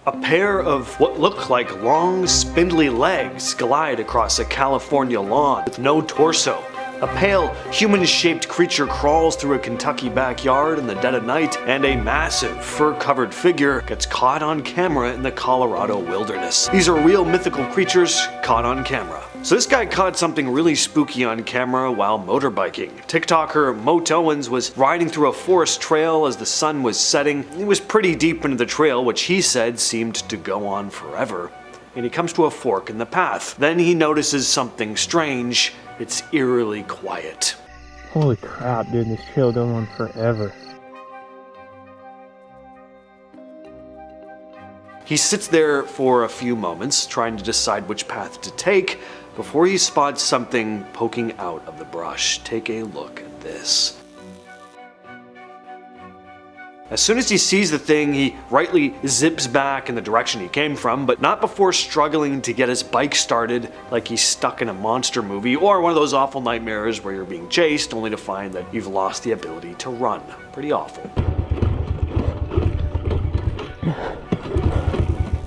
A pair of what look like long, spindly legs glide across a California lawn with no torso. A pale, human-shaped creature crawls through a Kentucky backyard in the dead of night, and a massive, fur-covered figure gets caught on camera in the Colorado wilderness. These are real mythical creatures caught on camera. So this guy caught something really spooky on camera while motorbiking. TikToker Moat Owens was riding through a forest trail as the sun was setting. He was pretty deep into the trail, which he said seemed to go on forever. And he comes to a fork in the path. Then he notices something strange. It's eerily quiet. Holy crap, dude, this trail going on forever. He sits there for a few moments, trying to decide which path to take, before he spots something poking out of the brush. Take a look at this. As soon as he sees the thing, he rightly zips back in the direction he came from, but not before struggling to get his bike started like he's stuck in a monster movie or one of those awful nightmares where you're being chased only to find that you've lost the ability to run. Pretty awful.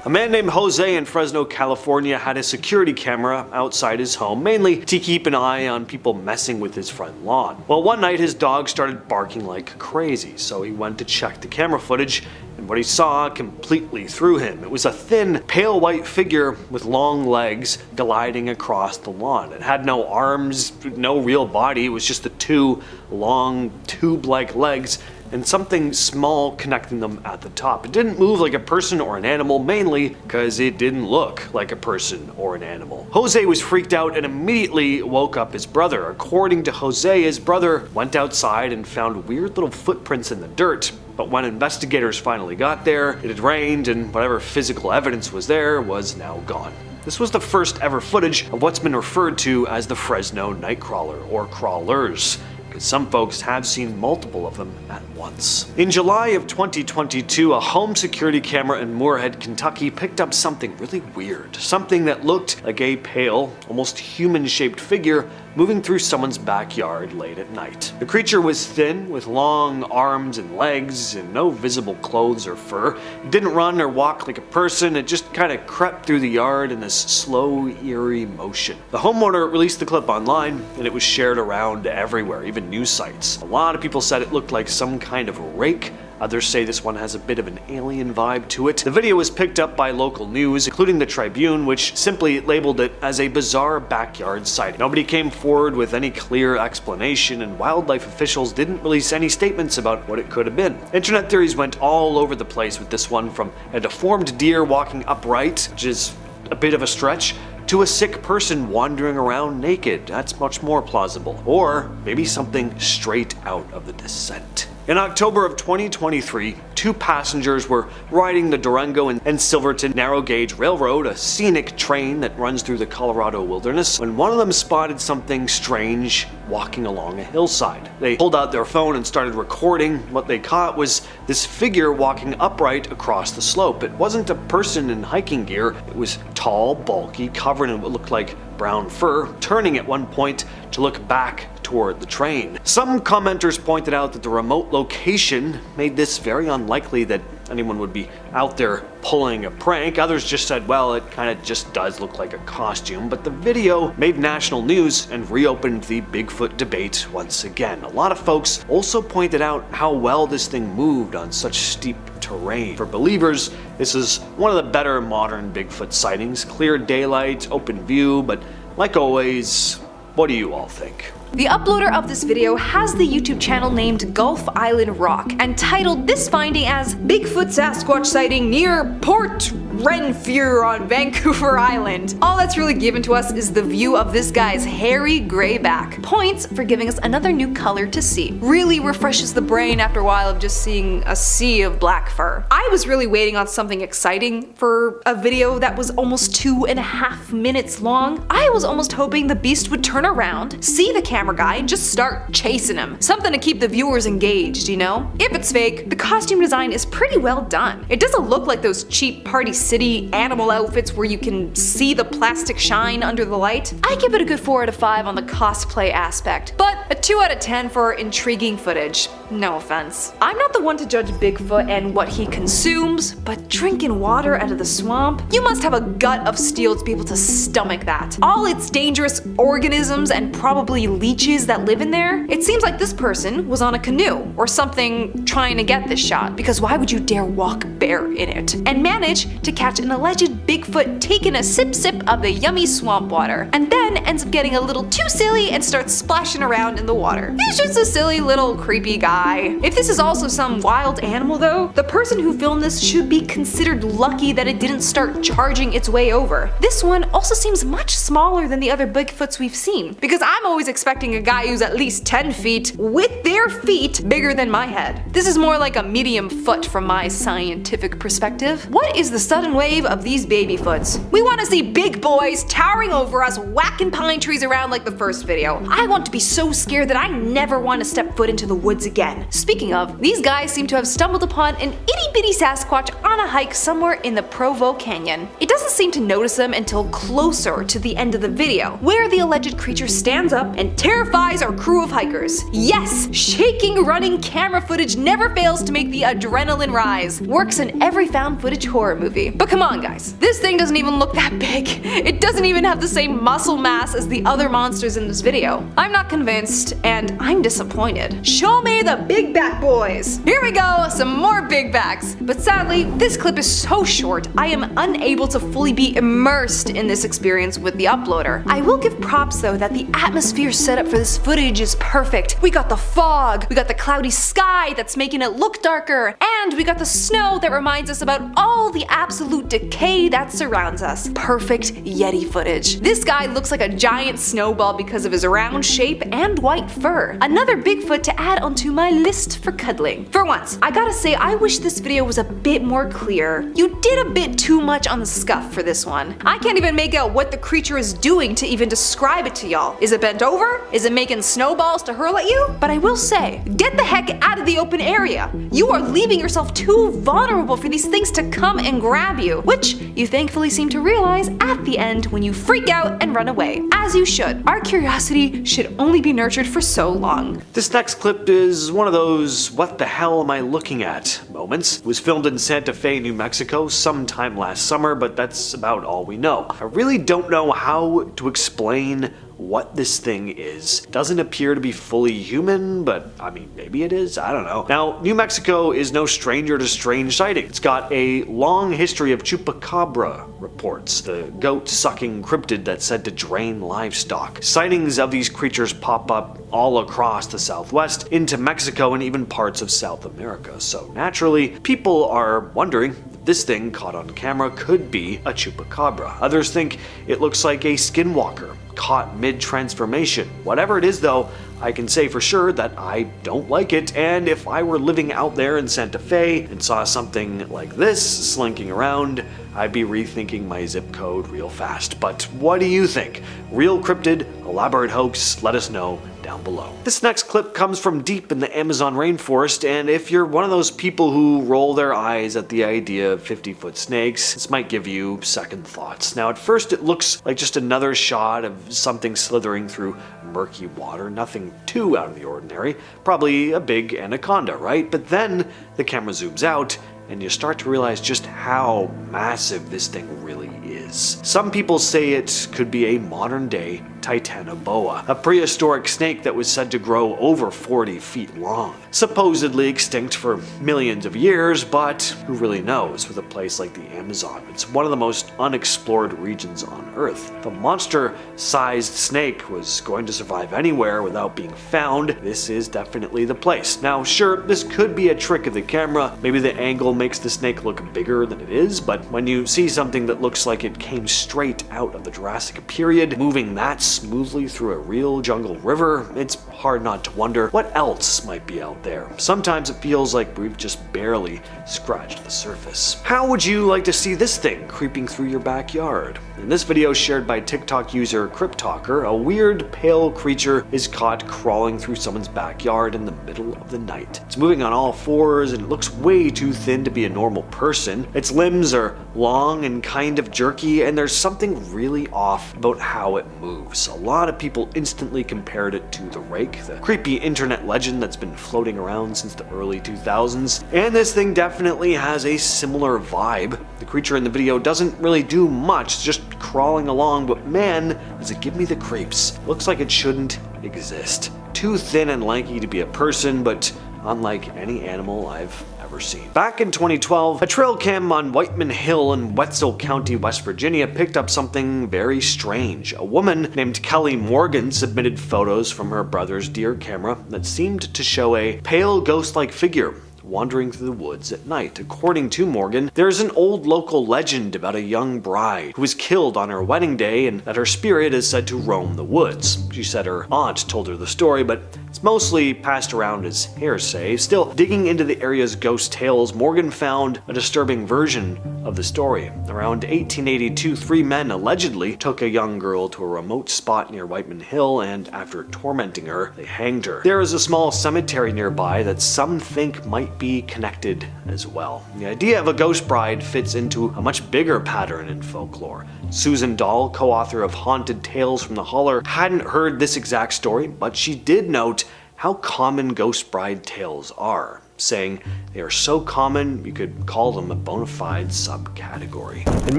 A man named Jose in Fresno, California had a security camera outside his home, mainly to keep an eye on people messing with his front lawn. Well, one night his dog started barking like crazy, so he went to check the camera footage, and what he saw completely threw him. It was a thin, pale white figure with long legs gliding across the lawn. It had no arms, no real body, it was just the two long, tube-like legs and something small connecting them at the top. It didn't move like a person or an animal, mainly because it didn't look like a person or an animal. Jose was freaked out and immediately woke up his brother. According to Jose, his brother went outside and found weird little footprints in the dirt. But when investigators finally got there, it had rained and whatever physical evidence was there was now gone. This was the first ever footage of what's been referred to as the Fresno Nightcrawler, or crawlers. Some folks have seen multiple of them at once. In July of 2022, a home security camera in Moorhead, Kentucky picked up something really weird. Something that looked like a pale, almost human-shaped figure moving through someone's backyard late at night. The creature was thin, with long arms and legs, and no visible clothes or fur. It didn't run or walk like a person, it just kind of crept through the yard in this slow, eerie motion. The homeowner released the clip online, and it was shared around everywhere, even news sites. A lot of people said it looked like some kind of a rake. Others say this one has a bit of an alien vibe to it. The video was picked up by local news, including the Tribune, which simply labeled it as a bizarre backyard sighting. Nobody came forward with any clear explanation, and wildlife officials didn't release any statements about what it could have been. Internet theories went all over the place with this one, from a deformed deer walking upright, which is a bit of a stretch, to a sick person wandering around naked. That's much more plausible. Or maybe something straight out of The Descent. In October of 2023, two passengers were riding the Durango and Silverton narrow gauge railroad, a scenic train that runs through the Colorado wilderness, when one of them spotted something strange walking along a hillside. They pulled out their phone and started recording. What they caught was this figure walking upright across the slope. It wasn't a person in hiking gear. It was tall, bulky, covered in what looked like brown fur, turning at one point to look back toward the train. Some commenters pointed out that the remote location made this very unlikely that anyone would be out there pulling a prank. Others just said, well, it kind of just does look like a costume. But the video made national news and reopened the Bigfoot debate once again. A lot of folks also pointed out how well this thing moved on such steep terrain. For believers, this is one of the better modern Bigfoot sightings. Clear daylight, open view, but like always, what do you all think? The uploader of this video has the YouTube channel named Gulf Island Rock and titled this finding as Bigfoot Sasquatch sighting near Port Renfrew on Vancouver Island. All that's really given to us is the view of this guy's hairy gray back. Points for giving us another new color to see. Really refreshes the brain after a while of just seeing a sea of black fur. I was really waiting on something exciting for a video that was almost 2.5 minutes long. I was almost hoping the beast would turn around, see the camera guy, and just start chasing him. Something to keep the viewers engaged, you know? If it's fake, the costume design is pretty well done. It doesn't look like those cheap Party City animal outfits where you can see the plastic shine under the light. I give it a good 4 out of 5 on the cosplay aspect, but a 2 out of 10 for intriguing footage. No offense. I'm not the one to judge Bigfoot and what he consumes, but drinking water out of the swamp? You must have a gut of steel to be able to stomach that. All its dangerous organisms and probably leeches that live in there? It seems like this person was on a canoe or something trying to get this shot, because why would you dare walk bare in it? And manage to catch an alleged Bigfoot taking a sip of the yummy swamp water, and then ends up getting a little too silly and starts splashing around in the water. He's just a silly little creepy guy. If this is also some wild animal though, the person who filmed this should be considered lucky that it didn't start charging its way over. This one also seems much smaller than the other Bigfoots we've seen, because I'm always expecting a guy who's at least 10 feet with their feet bigger than my head. This is more like a medium foot from my scientific perspective. What is the sudden wave of these baby foots? We want to see big boys towering over us, whacking pine trees around like the first video. I want to be so scared that I never want to step foot into the woods again. Speaking of, these guys seem to have stumbled upon an itty bitty Sasquatch on a hike somewhere in the Provo Canyon. It doesn't seem to notice them until closer to the end of the video, where the alleged creature stands up and terrifies our crew of hikers. Yes, shaking running camera footage never fails to make the adrenaline rise. Works in every found footage horror movie. But come on guys, this thing doesn't even look that big. It doesn't even have the same muscle mass as the other monsters in this video. I'm not convinced, and I'm disappointed. Show me the big back boys! Here we go, some more big backs. But sadly, this clip is so short, I am unable to fully be immersed in this experience with the uploader. I will give props though that the atmosphere set up for this footage is perfect. We got the fog, we got the cloudy sky that's making it look darker, and we got the snow that reminds us about all the absolute decay that surrounds us. Perfect Yeti footage. This guy looks like a giant snowball because of his round shape and white fur. Another Bigfoot to add onto my list for cuddling. For once, I gotta say I wish this video was a bit more clear. You did a bit too much on the scuff for this one. I can't even make out what the creature is doing to even describe it to y'all. Is it bent over? Is it making snowballs to hurl at you? But I will say, get the heck out of the open area. You are leaving yourself too vulnerable for these things to come and grab you, which you thankfully seem to realize at the end when you freak out and run away. As you should. Our curiosity should only be nurtured for so long. This next clip is one of those what the hell am I looking at moments. It was filmed in Santa Fe, New Mexico sometime last summer, but that's about all we know. I really don't know how to explain what this thing is. Doesn't appear to be fully human, but I mean, maybe it is, I don't know. Now, New Mexico is no stranger to strange sightings. It's got a long history of chupacabra reports, the goat-sucking cryptid that's said to drain livestock. Sightings of these creatures pop up all across the Southwest, into Mexico, and even parts of South America. So naturally, people are wondering if this thing caught on camera could be a chupacabra. Others think it looks like a skinwalker caught mid-transformation. Whatever it is though, I can say for sure that I don't like it, and if I were living out there in Santa Fe and saw something like this slinking around, I'd be rethinking my zip code real fast. But what do you think? Real cryptid, elaborate hoax? Let us know down below. This next clip comes from deep in the Amazon rainforest, and if you're one of those people who roll their eyes at the idea of 50-foot snakes, this might give you second thoughts. Now at first it looks like just another shot of something slithering through murky water, nothing too out of the ordinary, probably a big anaconda, right? But then the camera zooms out and you start to realize just how massive this thing really is. Some people say it could be a modern day Titanoboa, a prehistoric snake that was said to grow over 40 feet long. Supposedly extinct for millions of years, but who really knows with a place like the Amazon? It's one of the most unexplored regions on Earth. If a monster-sized snake was going to survive anywhere without being found, this is definitely the place. Now sure, this could be a trick of the camera, maybe the angle makes the snake look bigger than it is, but when you see something that looks like it came straight out of the Jurassic period, moving that smoothly through a real jungle river, it's hard not to wonder what else might be out there. Sometimes it feels like we've just barely scratched the surface. How would you like to see this thing creeping through your backyard? In this video shared by TikTok user Cryptalker, a weird pale creature is caught crawling through someone's backyard in the middle of the night. It's moving on all fours and it looks way too thin to be a normal person. Its limbs are long and kind of jerky, and there's something really off about how it moves. creeps. A lot of people instantly compared it to the rake, the creepy internet legend that's been floating around since the early 2000s. And this thing definitely has a similar vibe. The creature in the video doesn't really do much, just crawling along, but man, does it give me the creeps. Looks like it shouldn't exist. Too thin and lanky to be a person, but unlike any animal I've ever seen. Back in 2012, a trail cam on Whiteman Hill in Wetzel County, West Virginia picked up something very strange. A woman named Kelly Morgan submitted photos from her brother's deer camera that seemed to show a pale ghost-like figure wandering through the woods at night. According to Morgan, there's an old local legend about a young bride who was killed on her wedding day and that her spirit is said to roam the woods. She said her aunt told her the story, but it's mostly passed around as hearsay. Still, digging into the area's ghost tales, Morgan found a disturbing version of the story. Around 1882, 3 men allegedly took a young girl to a remote spot near Whiteman Hill, and after tormenting her, they hanged her. There is a small cemetery nearby that some think might be connected as well. The idea of a ghost bride fits into a much bigger pattern in folklore. Susan Dahl, co-author of Haunted Tales from the Holler, hadn't heard this exact story, but she did note how common ghost bride tales are, saying they are so common you could call them a bona fide subcategory. In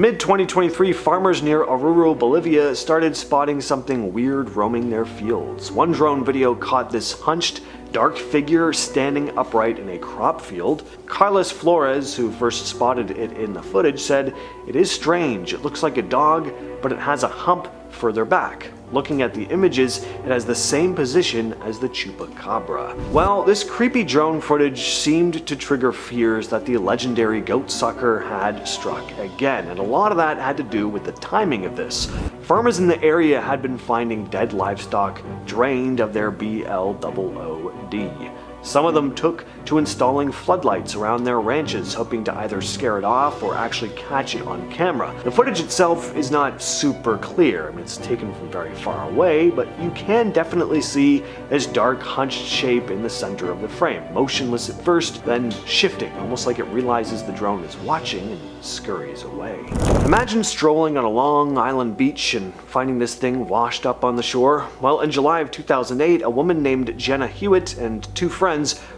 mid-2023, farmers near Oruro, Bolivia started spotting something weird roaming their fields. One drone video caught this hunched, dark figure standing upright in a crop field. Carlos Flores, who first spotted it in the footage, said, "It is strange. It looks like a dog, but it has a hump further back. Looking at the images, it has the same position as the chupacabra." Well, this creepy drone footage seemed to trigger fears that the legendary goat sucker had struck again, and a lot of that had to do with the timing of this. Farmers in the area had been finding dead livestock drained of their BLOOD. Some of them took to installing floodlights around their ranches, hoping to either scare it off or actually catch it on camera. The footage itself is not super clear. I mean, it's taken from very far away, but you can definitely see this dark hunched shape in the center of the frame, motionless at first, then shifting, almost like it realizes the drone is watching and scurries away. Imagine strolling on a Long Island beach and finding this thing washed up on the shore. Well, in July of 2008, a woman named Jenna Hewitt and 2 friends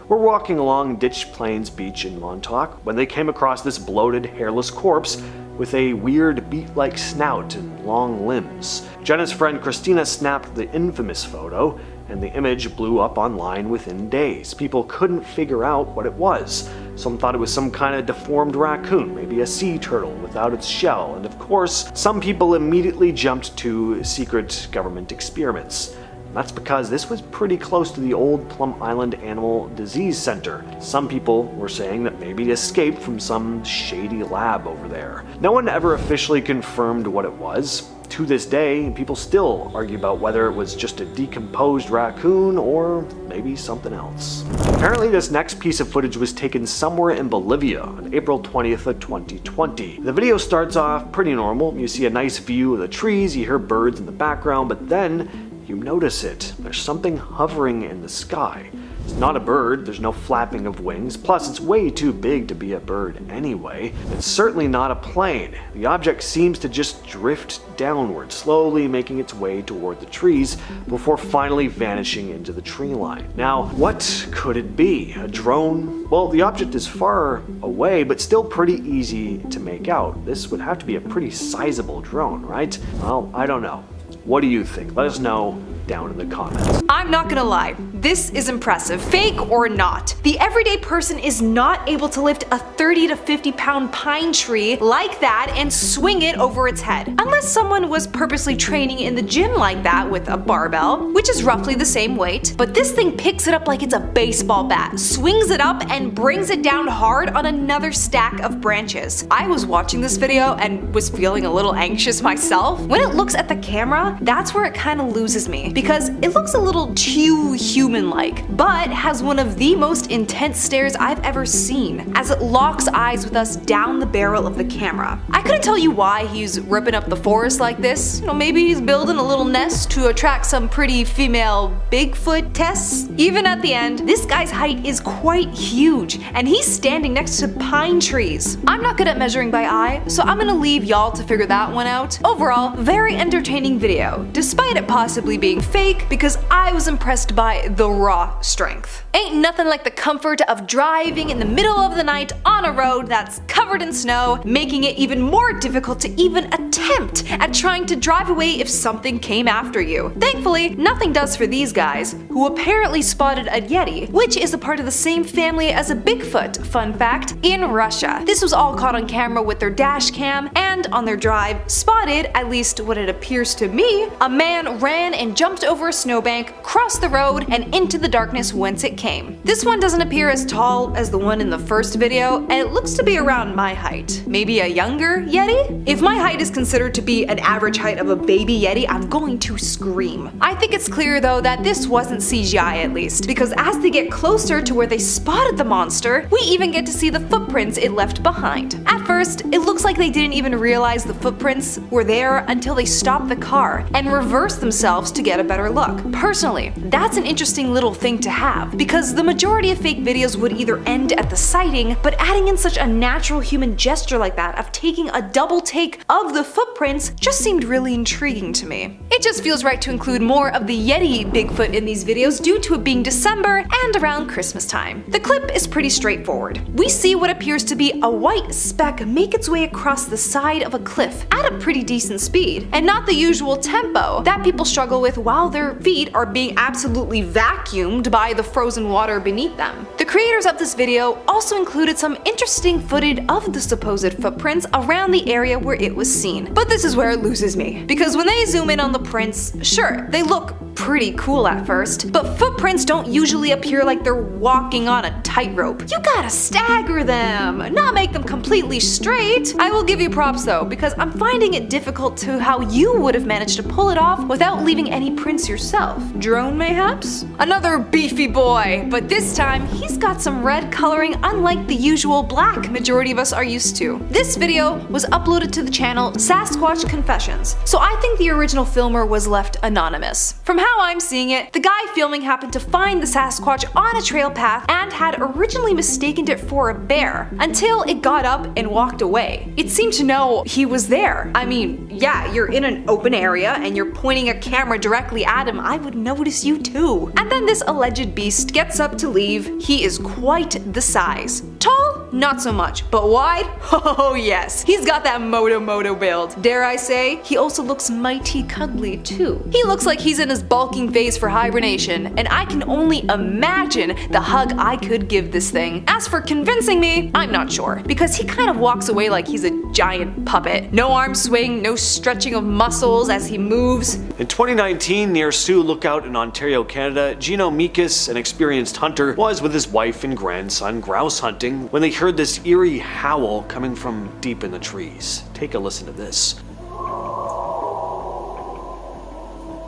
were walking along Ditch Plains Beach in Montauk when they came across this bloated, hairless corpse with a weird beak-like snout and long limbs. Jenna's friend Christina snapped the infamous photo, and the image blew up online within days. People couldn't figure out what it was. Some thought it was some kind of deformed raccoon, maybe a sea turtle without its shell, and of course, some people immediately jumped to secret government experiments. That's because this was pretty close to the old Plum Island Animal Disease Center. Some people were saying that maybe it escaped from some shady lab over there. No one ever officially confirmed what it was. To this day, people still argue about whether it was just a decomposed raccoon or maybe something else. Apparently, this next piece of footage was taken somewhere in Bolivia on April 20th of 2020. The video starts off pretty normal. You see a nice view of the trees, you hear birds in the background, but then you notice it. There's something hovering in the sky. It's not a bird, there's no flapping of wings, plus it's way too big to be a bird anyway. It's certainly not a plane. The object seems to just drift downward, slowly making its way toward the trees before finally vanishing into the tree line. Now, what could it be? A drone? Well, the object is far away, but still pretty easy to make out. This would have to be a pretty sizable drone, right? Well, I don't know. What do you think? Let us know down in the comments. I'm not gonna lie, this is impressive, fake or not. The everyday person is not able to lift a 30 to 50 pound pine tree like that and swing it over its head. Unless someone was purposely training in the gym like that with a barbell, which is roughly the same weight. But this thing picks it up like it's a baseball bat, swings it up and brings it down hard on another stack of branches. I was watching this video and was feeling a little anxious myself. When it looks at the camera, that's where it kind of loses me, because it looks a little too human human-like, but has one of the most intense stares I've ever seen, as it locks eyes with us down the barrel of the camera. I couldn't tell you why he's ripping up the forest like this. Maybe he's building a little nest to attract some pretty female Bigfoot tests. Even at the end, this guy's height is quite huge, and he's standing next to pine trees. I'm not good at measuring by eye, so I'm gonna leave y'all to figure that one out. Overall, very entertaining video, despite it possibly being fake, because I was impressed by the raw strength. Ain't nothing like the comfort of driving in the middle of the night on a road that's covered in snow, making it even more difficult to even attempt at trying to drive away if something came after you. Thankfully, nothing does for these guys, who apparently spotted a yeti, which is a part of the same family as a Bigfoot, fun fact, in Russia. This was all caught on camera with their dash cam, and on their drive, spotted, at least what it appears to me, a man ran and jumped over a snowbank, crossed the road, and into the darkness whence it came. This one doesn't appear as tall as the one in the first video, and it looks to be around my height. Maybe a younger yeti? If my height is considered to be an average height of a baby yeti, I'm going to scream. I think it's clear though that this wasn't CGI at least, because as they get closer to where they spotted the monster, we even get to see the footprints it left behind. At first, it looks like they didn't even realize the footprints were there until they stopped the car and reversed themselves to get a better look. Personally, that's an interesting little thing to have, because the majority of fake videos would either end at the sighting, but adding in such a natural human gesture like that of taking a double take of the footprints just seemed really intriguing to me. It just feels right to include more of the Yeti Bigfoot in these videos due to it being December and around Christmas time. The clip is pretty straightforward. We see what appears to be a white speck make its way across the side of a cliff at a pretty decent speed, and not the usual tempo that people struggle with while their feet are being absolutely vacuumed by the frozen water beneath them. The creators of this video also included some interesting footage of the supposed footprints around the area where it was seen. But this is where it loses me, because when they zoom in on the prints, sure, they look pretty cool at first, but footprints don't usually appear like they're walking on a tightrope. You gotta stagger them, not make them completely straight. I will give you props though, because I'm finding it difficult to how you would have managed to pull it off without leaving any prints yourself. Drone mayhaps? Another beefy boy, but this time he's got some red coloring unlike the usual black majority of us are used to. This video was uploaded to the channel Sasquatch Confessions, so I think the original filmer was left anonymous. From how I'm seeing it, the guy filming happened to find the Sasquatch on a trail path and had originally mistaken it for a bear, until it got up and walked away. It seemed to know he was there. I mean, yeah, you're in an open area and you're pointing a camera directly at him, I would notice you too. And then this alleged beast gets up to leave. He is quite the size. Tall? Not so much, but wide? Oh yes, he's got that moto build. Dare I say, he also looks mighty cuddly too. He looks like he's in his bulking phase for hibernation, and I can only imagine the hug I could give this thing. As for convincing me, I'm not sure, because he kind of walks away like he's a giant puppet. No arm swing, no stretching of muscles as he moves. In 2019, near Sioux Lookout in Ontario, Canada, Gino Mikas, an experienced hunter, was with his wife and grandson grouse hunting when they heard this eerie howl coming from deep in the trees. Take a listen to this.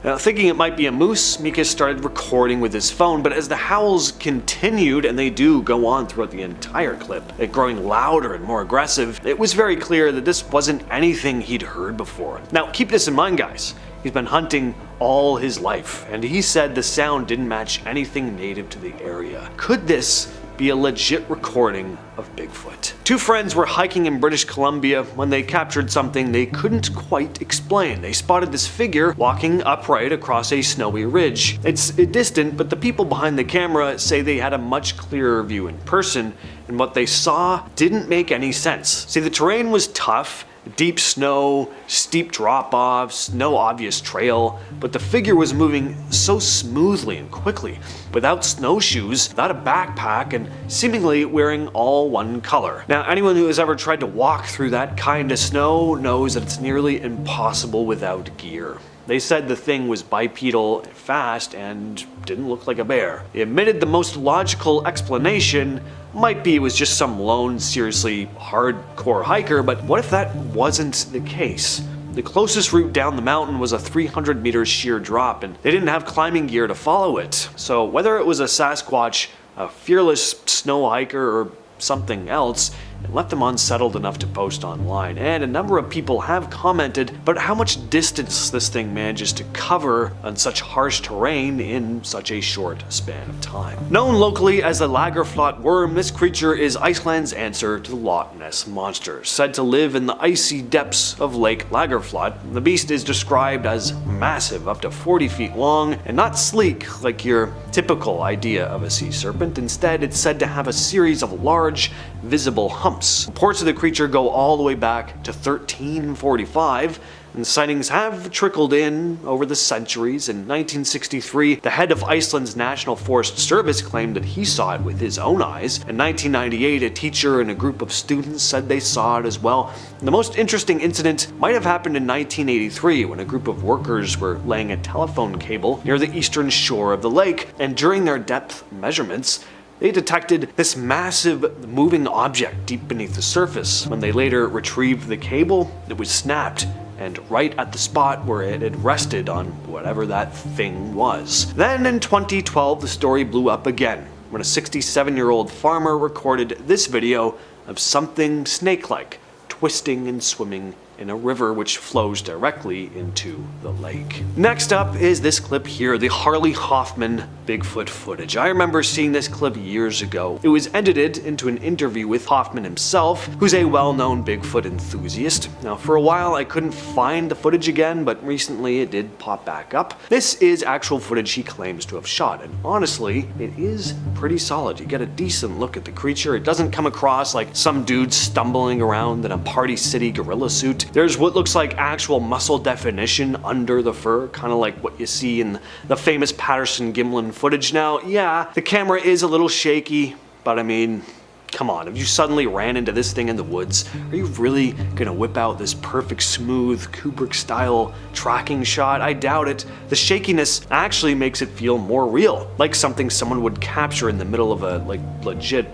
Now, thinking it might be a moose, Mikas started recording with his phone, but as the howls continued, and they do go on throughout the entire clip, it growing louder and more aggressive, it was very clear that this wasn't anything he'd heard before. Now, keep this in mind, guys. He's been hunting all his life, and he said the sound didn't match anything native to the area. Could this be a legit recording of Bigfoot? Two friends were hiking in British Columbia when they captured something they couldn't quite explain. They spotted this figure walking upright across a snowy ridge. It's distant, but the people behind the camera say they had a much clearer view in person, and what they saw didn't make any sense. See, the terrain was tough, deep snow, steep drop-offs, no obvious trail, but the figure was moving so smoothly and quickly, without snowshoes, without a backpack, and seemingly wearing all one color. Now, anyone who has ever tried to walk through that kind of snow knows that it's nearly impossible without gear. They said the thing was bipedal, fast, and didn't look like a bear. They admitted the most logical explanation might be it was just some lone, seriously hardcore hiker, but what if that wasn't the case? The closest route down the mountain was a 300-meter sheer drop, and they didn't have climbing gear to follow it. So whether it was a Sasquatch, a fearless snow hiker, or something else, it left them unsettled enough to post online, and a number of people have commented about how much distance this thing manages to cover on such harsh terrain in such a short span of time. Known locally as the Lagerflot worm, this creature is Iceland's answer to the Loch Ness monster. Said to live in the icy depths of Lake Lagerflot, the beast is described as massive, up to 40 feet long, and not sleek like your typical idea of a sea serpent. Instead, it's said to have a series of large, visible humps. Reports of the creature go all the way back to 1345, and sightings have trickled in over the centuries. In 1963, the head of Iceland's National Forest Service claimed that he saw it with his own eyes. In 1998, a teacher and a group of students said they saw it as well. The most interesting incident might have happened in 1983 when a group of workers were laying a telephone cable near the eastern shore of the lake, and during their depth measurements, they detected this massive moving object deep beneath the surface. When they later retrieved the cable, it was snapped, and right at the spot where it had rested on whatever that thing was. Then in 2012, the story blew up again when a 67-year-old farmer recorded this video of something snake-like twisting and swimming in a river which flows directly into the lake. Next up is this clip here, the Harley Hoffman Bigfoot footage. I remember seeing this clip years ago. It was edited into an interview with Hoffman himself, who's a well-known Bigfoot enthusiast. Now, for a while I couldn't find the footage again, but recently it did pop back up. This is actual footage he claims to have shot, and honestly, it is pretty solid. You get a decent look at the creature. It doesn't come across like some dude stumbling around in a Party City gorilla suit. There's what looks like actual muscle definition under the fur, kind of like what you see in the famous Patterson-Gimlin footage. Now, yeah, the camera is a little shaky, but I mean, come on, if you suddenly ran into this thing in the woods, are you really gonna whip out this perfect, smooth, Kubrick-style tracking shot? I doubt it. The shakiness actually makes it feel more real, like something someone would capture in the middle of a, legit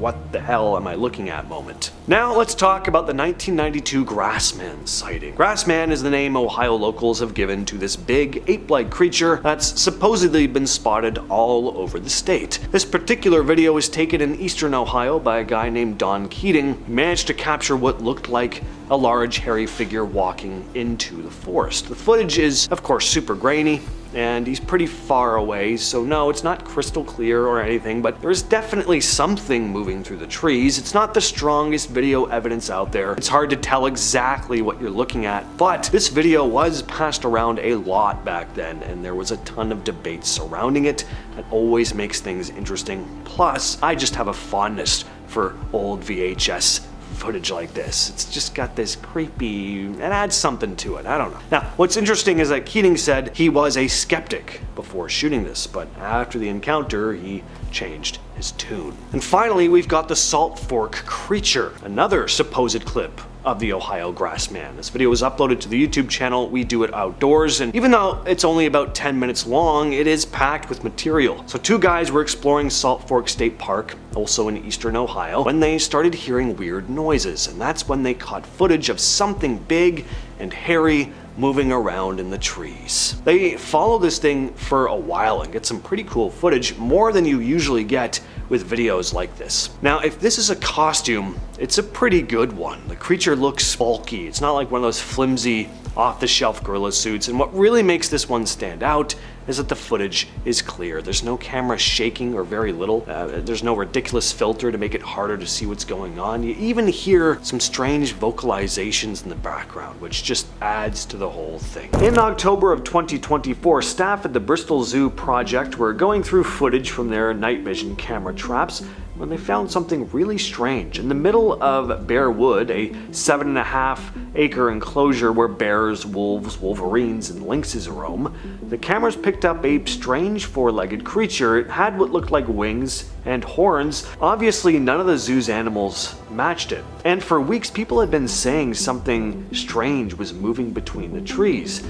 what the hell am I looking at moment. Now let's talk about the 1992 Grassman sighting. Grassman is the name Ohio locals have given to this big ape-like creature that's supposedly been spotted all over the state. This particular video was taken in eastern Ohio by a guy named Don Keating, who managed to capture what looked like a large hairy figure walking into the forest. The footage is, of course, super grainy, and he's pretty far away, so no, it's not crystal clear or anything, but there's definitely something moving through the trees. It's not the strongest video evidence out there. It's hard to tell exactly what you're looking at, but this video was passed around a lot back then, and there was a ton of debate surrounding it. That always makes things interesting. Plus, I just have a fondness for old VHS footage like this. It's just got this creepy, it adds something to it, I don't know. Now, what's interesting is that Keating said he was a skeptic before shooting this, but after the encounter, he changed his tune. And finally, we've got the Salt Fork creature, another supposed clip of the Ohio Grassman. This video was uploaded to the YouTube channel We Do It Outdoors, and even though it's only about 10 minutes long, it is packed with material. So two guys were exploring Salt Fork State Park, also in eastern Ohio, when they started hearing weird noises, and that's when they caught footage of something big and hairy moving around in the trees. They follow this thing for a while and get some pretty cool footage, more than you usually get with videos like this. Now, if this is a costume, it's a pretty good one. The creature looks bulky. It's not like one of those flimsy, off-the-shelf gorilla suits, and what really makes this one stand out is that the footage is clear. There's no camera shaking, or very little. There's no ridiculous filter to make it harder to see what's going on. You even hear some strange vocalizations in the background, which just adds to the whole thing. In October of 2024, staff at the Bristol Zoo project were going through footage from their night vision camera traps when they found something really strange. In the middle of Bear Wood, a 7.5-acre enclosure where bears, wolves, wolverines, and lynxes roam, the cameras picked up a strange four-legged creature. It had what looked like wings and horns. Obviously, none of the zoo's animals matched it. And for weeks, people had been saying something strange was moving between the trees.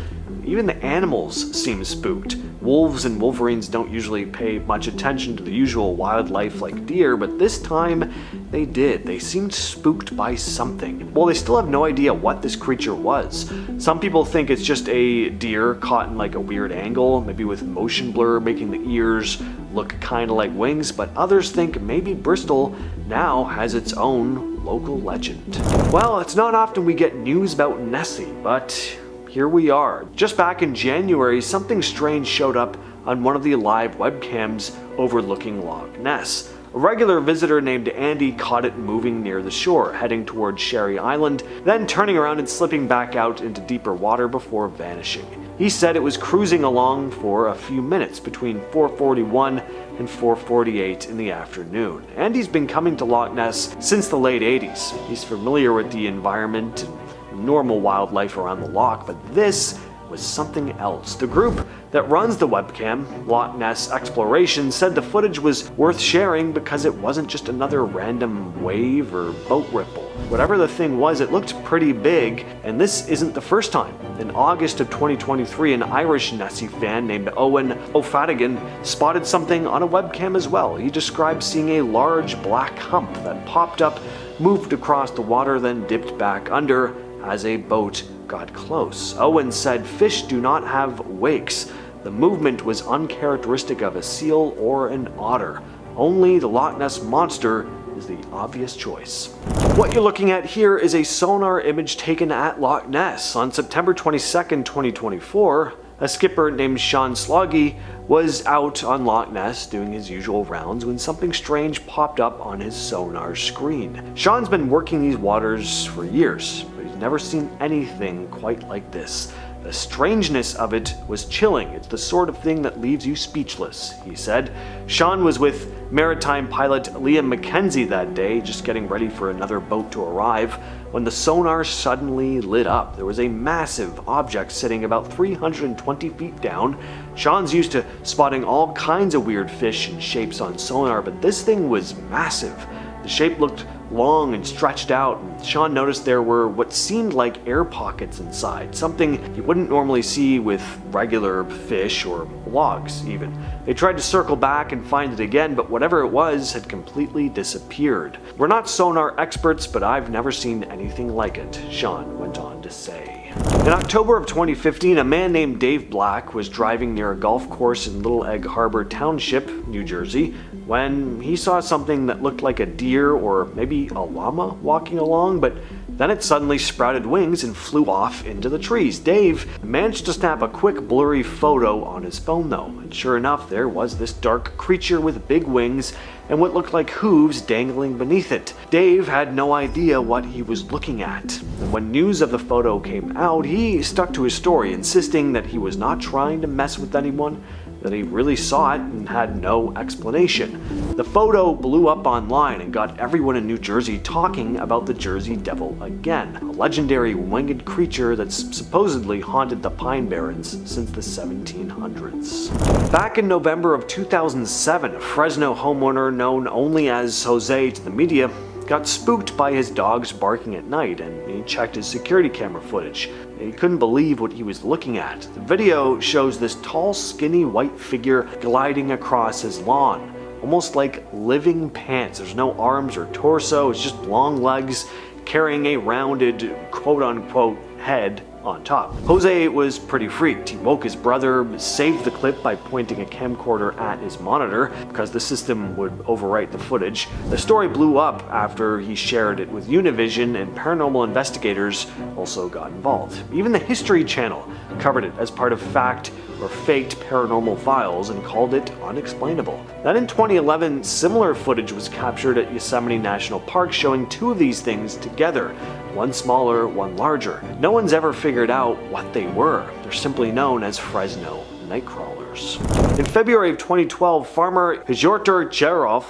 Even the animals seem spooked. Wolves and wolverines don't usually pay much attention to the usual wildlife like deer, but this time they did. They seemed spooked by something. Well, they still have no idea what this creature was. Some people think it's just a deer caught in like a weird angle, maybe with motion blur making the ears look kind of like wings, but others think maybe Bristol now has its own local legend. Well, it's not often we get news about Nessie, but here we are. Just back in January, something strange showed up on one of the live webcams overlooking Loch Ness. A regular visitor named Andy caught it moving near the shore, heading towards Sherry Island, then turning around and slipping back out into deeper water before vanishing. He said it was cruising along for a few minutes between 4:41 and 4:48 in the afternoon. Andy's been coming to Loch Ness since the late 80s. He's familiar with the environment and normal wildlife around the loch, but this was something else. The group that runs the webcam, Loch Ness Exploration, said the footage was worth sharing because it wasn't just another random wave or boat ripple. Whatever the thing was, it looked pretty big, and this isn't the first time. In August of 2023, an Irish Nessie fan named Owen O'Fadigan spotted something on a webcam as well. He described seeing a large black hump that popped up, moved across the water, then dipped back under as a boat got close. Owen said fish do not have wakes. The movement was uncharacteristic of a seal or an otter. Only the Loch Ness Monster is the obvious choice. What you're looking at here is a sonar image taken at Loch Ness. On September 22nd, 2024, a skipper named Sean Sloggy was out on Loch Ness doing his usual rounds when something strange popped up on his sonar screen. Sean's been working these waters for years, but he's never seen anything quite like this. The strangeness of it was chilling. It's the sort of thing that leaves you speechless, he said. Sean was with maritime pilot Liam McKenzie that day, just getting ready for another boat to arrive, when the sonar suddenly lit up. There was a massive object sitting about 320 feet down. Sean's used to spotting all kinds of weird fish and shapes on sonar, but this thing was massive. The shape looked long and stretched out, and Sean noticed there were what seemed like air pockets inside, something you wouldn't normally see with regular fish or logs even. They tried to circle back and find it again, but whatever it was had completely disappeared. We're not sonar experts, but I've never seen anything like it, Sean went on to say. In October of 2015, a man named Dave Black was driving near a golf course in Little Egg Harbor Township, New Jersey, when he saw something that looked like a deer or maybe a llama walking along, but then it suddenly sprouted wings and flew off into the trees. Dave managed to snap a quick blurry photo on his phone though, and sure enough, there was this dark creature with big wings and what looked like hooves dangling beneath it. Dave had no idea what he was looking at. And when news of the photo came out, he stuck to his story, insisting that he was not trying to mess with anyone, that he really saw it and had no explanation. The photo blew up online and got everyone in New Jersey talking about the Jersey Devil again, a legendary winged creature that's supposedly haunted the Pine Barrens since the 1700s. Back in November of 2007, a Fresno homeowner known only as Jose to the media got spooked by his dogs barking at night, and he checked his security camera footage. He couldn't believe what he was looking at. The video shows this tall, skinny white figure gliding across his lawn, almost like living pants. There's no arms or torso, it's just long legs carrying a rounded quote-unquote head on top. Jose was pretty freaked. He woke his brother, saved the clip by pointing a camcorder at his monitor because the system would overwrite the footage. The story blew up after he shared it with Univision, and paranormal investigators also got involved. Even the History Channel covered it as part of fact or faked paranormal files and called it unexplainable. Then in 2011, similar footage was captured at Yosemite National Park showing two of these things together, one smaller, one larger. No one's ever figured out what they were. They're simply known as Fresno Nightcrawlers. In February of 2012, farmer Hjortur Jerov,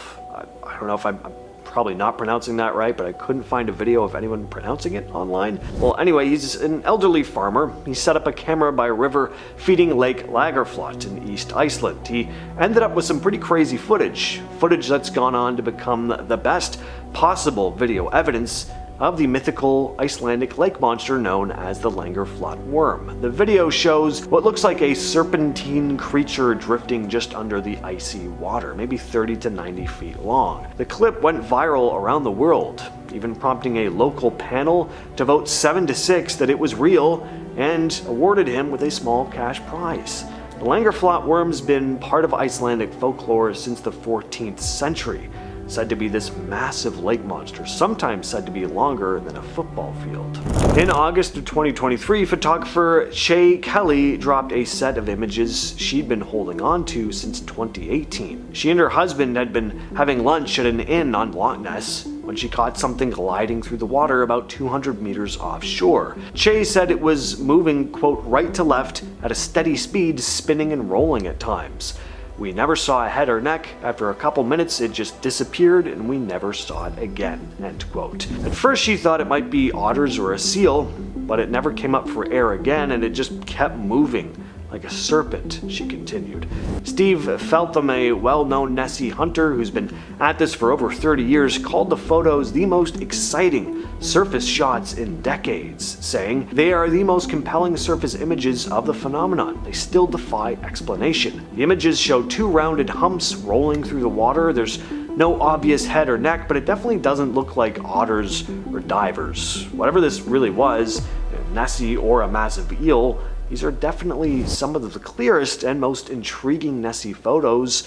I don't know if I'm probably not pronouncing that right, but I couldn't find a video of anyone pronouncing it online. Well, anyway, he's an elderly farmer. He set up a camera by a river feeding Lake Lagerflot in East Iceland. He ended up with some pretty crazy footage that's gone on to become the best possible video evidence of the mythical Icelandic lake monster known as the Langerflot worm. The video shows what looks like a serpentine creature drifting just under the icy water, maybe 30 to 90 feet long. The clip went viral around the world, even prompting a local panel to vote 7-6 that it was real and awarded him with a small cash prize. The Langerflot worm's been part of Icelandic folklore since the 14th century, said to be this massive lake monster, sometimes said to be longer than a football field. In August of 2023, photographer Shay Kelly dropped a set of images she'd been holding on to since 2018. She and her husband had been having lunch at an inn on Loch Ness when she caught something gliding through the water about 200 meters offshore. Shay said it was moving, quote, right to left at a steady speed, spinning and rolling at times. We never saw a head or neck. After a couple minutes, it just disappeared and we never saw it again, end quote. At first she thought it might be otters or a seal, but it never came up for air again and it just kept moving like a serpent, she continued. Steve Feltham, a well-known Nessie hunter who's been at this for over 30 years, called the photos the most exciting surface shots in decades, saying they are the most compelling surface images of the phenomenon. They still defy explanation. The images show two rounded humps rolling through the water. There's no obvious head or neck, but it definitely doesn't look like otters or divers. Whatever this really was, Nessie or a massive eel, these are definitely some of the clearest and most intriguing Nessie photos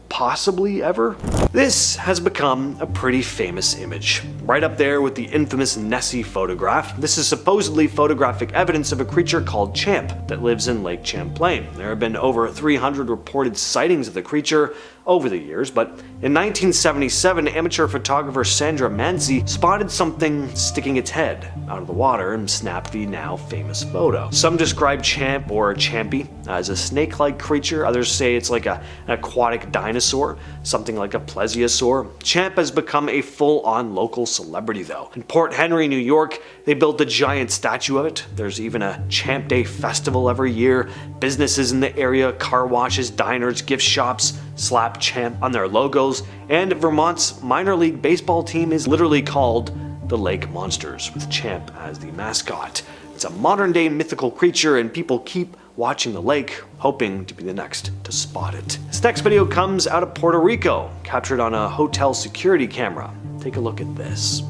possibly ever. This has become a pretty famous image, right up there with the infamous Nessie photograph. This is supposedly photographic evidence of a creature called Champ that lives in Lake Champlain. There have been over 300 reported sightings of the creature over the years, but in 1977, amateur photographer Sandra Manzi spotted something sticking its head out of the water and snapped the now famous photo. Some describe Champ or Champy as a snake-like creature. Others say it's like an aquatic dinosaur, something like a plesiosaur. Champ has become a full-on local celebrity though. In Port Henry, New York, they built a giant statue of it. There's even a Champ Day festival every year. Businesses in the area, car washes, diners, gift shops, slap Champ on their logos, and Vermont's minor league baseball team is literally called the Lake Monsters, with Champ as the mascot. It's a modern day mythical creature and people keep watching the lake, hoping to be the next to spot it. This next video comes out of Puerto Rico, captured on a hotel security camera. Take a look at this.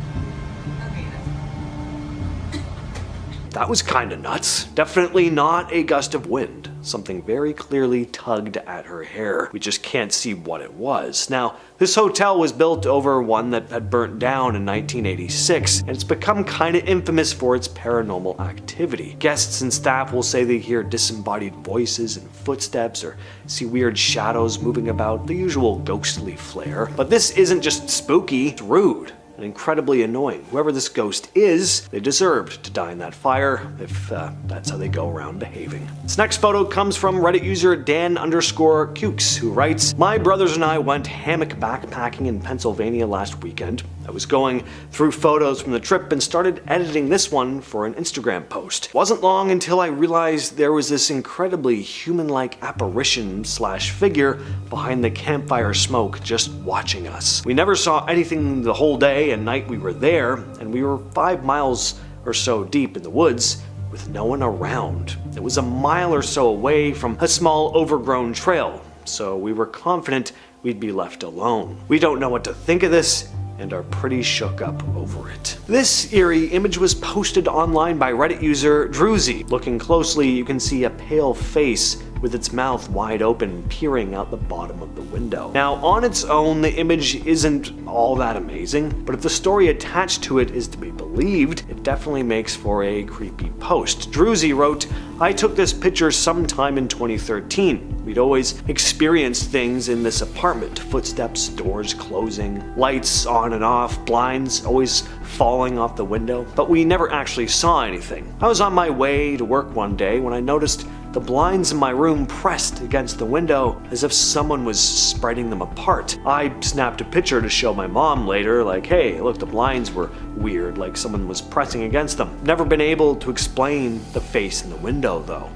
That was kinda nuts. Definitely not a gust of wind. Something very clearly tugged at her hair. We just can't see what it was. Now, this hotel was built over one that had burnt down in 1986, and it's become kinda infamous for its paranormal activity. Guests and staff will say they hear disembodied voices and footsteps or see weird shadows moving about, the usual ghostly flair. But this isn't just spooky, it's rude and incredibly annoying. Whoever this ghost is, they deserved to die in that fire if that's how they go around behaving. This next photo comes from Reddit user Dan_Cukes, who writes, "My brothers and I went hammock backpacking in Pennsylvania last weekend. I was going through photos from the trip and started editing this one for an Instagram post. It wasn't long until I realized there was this incredibly human-like apparition / figure behind the campfire smoke just watching us. We never saw anything the whole day and night we were there, and we were 5 miles or so deep in the woods with no one around. It was a mile or so away from a small overgrown trail, so we were confident we'd be left alone. We don't know what to think of this and are pretty shook up over it." This eerie image was posted online by Reddit user Druzy. Looking closely, you can see a pale face with its mouth wide open, peering out the bottom of the window. Now, on its own, the image isn't all that amazing, but if the story attached to it is to be believed, it definitely makes for a creepy post. Druzy wrote, "I took this picture sometime in 2013. We'd always experienced things in this apartment. Footsteps, doors closing, lights on and off, blinds always falling off the window, but we never actually saw anything. I was on my way to work one day when I noticed the blinds in my room pressed against the window as if someone was spreading them apart. I snapped a picture to show my mom later, like, hey, look, the blinds were weird, like someone was pressing against them. Never been able to explain the face in the window though.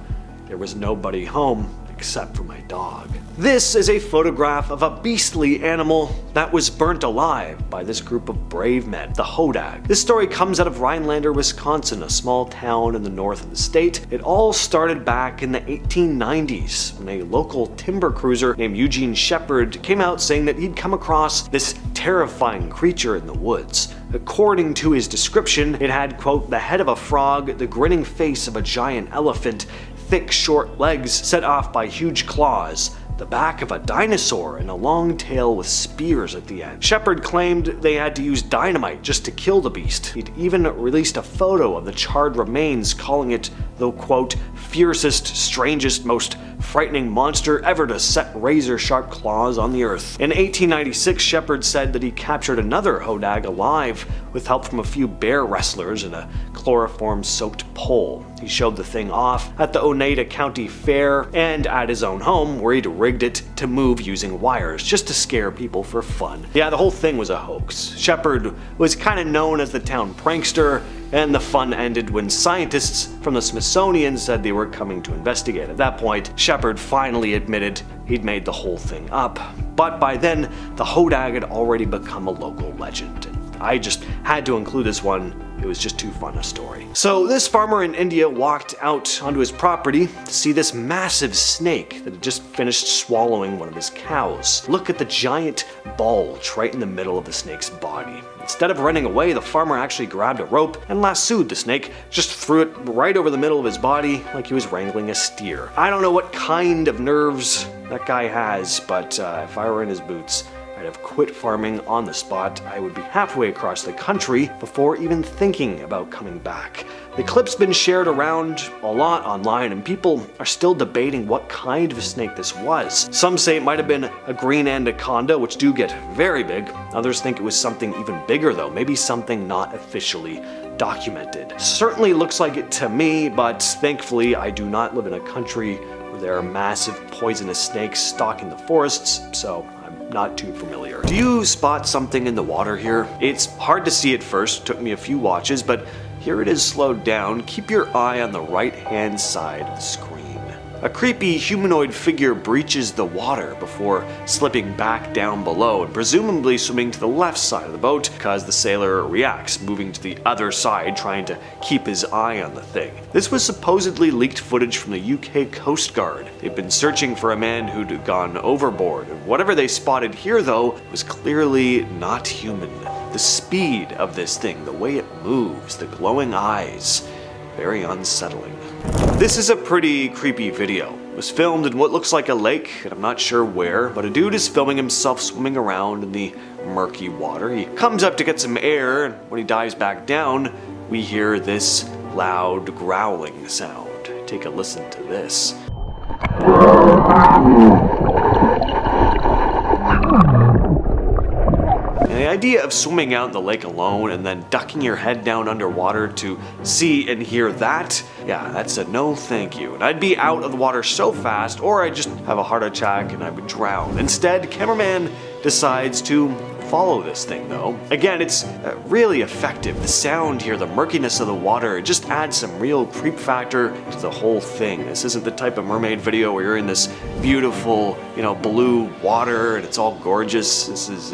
There was nobody home except for my dog. This is a photograph of a beastly animal that was burnt alive by this group of brave men, the Hodag. This story comes out of Rhinelander, Wisconsin, a small town in the north of the state. It all started back in the 1890s when a local timber cruiser named Eugene Shepard came out saying that he'd come across this terrifying creature in the woods. According to his description, it had, quote, the head of a frog, the grinning face of a giant elephant, thick short legs set off by huge claws, the back of a dinosaur, and a long tail with spears at the end. Shepard claimed they had to use dynamite just to kill the beast. He'd even released a photo of the charred remains, calling it the, quote, fiercest, strangest, most frightening monster ever to set razor-sharp claws on the earth. In 1896, Shepard said that he captured another Hodag alive with help from a few bear wrestlers and a chloroform-soaked pole. He showed the thing off at the Oneida County Fair and at his own home, where he'd rigged it to move using wires just to scare people for fun. Yeah, the whole thing was a hoax. Shepard was kind of known as the town prankster, and the fun ended when scientists from the Smithsonian said they were coming to investigate. At that point, Shepard finally admitted he'd made the whole thing up. But by then, the Hodag had already become a local legend. And I just had to include this one. It was just too fun a story. So this farmer in India walked out onto his property to see this massive snake that had just finished swallowing one of his cows. Look at the giant bulge right in the middle of the snake's body. Instead of running away, the farmer actually grabbed a rope and lassoed the snake, just threw it right over the middle of his body like he was wrangling a steer. I don't know what kind of nerves that guy has, but if I were in his boots, I'd have quit farming on the spot. I would be halfway across the country before even thinking about coming back. The clip's been shared around a lot online, and people are still debating what kind of snake this was. Some say it might have been a green anaconda, which do get very big. Others think it was something even bigger though, maybe something not officially documented. Certainly looks like it to me, but thankfully I do not live in a country where there are massive poisonous snakes stalking the forests, so not too familiar. Do you spot something in the water here? It's hard to see at first, took me a few watches, but here it is slowed down. Keep your eye on the right-hand side of the screen. A creepy humanoid figure breaches the water before slipping back down below and presumably swimming to the left side of the boat because the sailor reacts, moving to the other side trying to keep his eye on the thing. This was supposedly leaked footage from the UK Coast Guard. They've been searching for a man who'd gone overboard. Whatever they spotted here though was clearly not human. The speed of this thing, the way it moves, the glowing eyes, very unsettling. This is a pretty creepy video. It was filmed in what looks like a lake, and I'm not sure where, but a dude is filming himself swimming around in the murky water. He comes up to get some air, and when he dives back down, we hear this loud growling sound. Take a listen to this. And the idea of swimming out in the lake alone and then ducking your head down underwater to see and hear that, yeah, that's a no thank you. And I'd be out of the water so fast, or I'd just have a heart attack and I would drown. Instead, cameraman decides to follow this thing though. Again, it's really effective. The sound here, the murkiness of the water, it just adds some real creep factor to the whole thing. This isn't the type of mermaid video where you're in this beautiful, blue water and it's all gorgeous. This is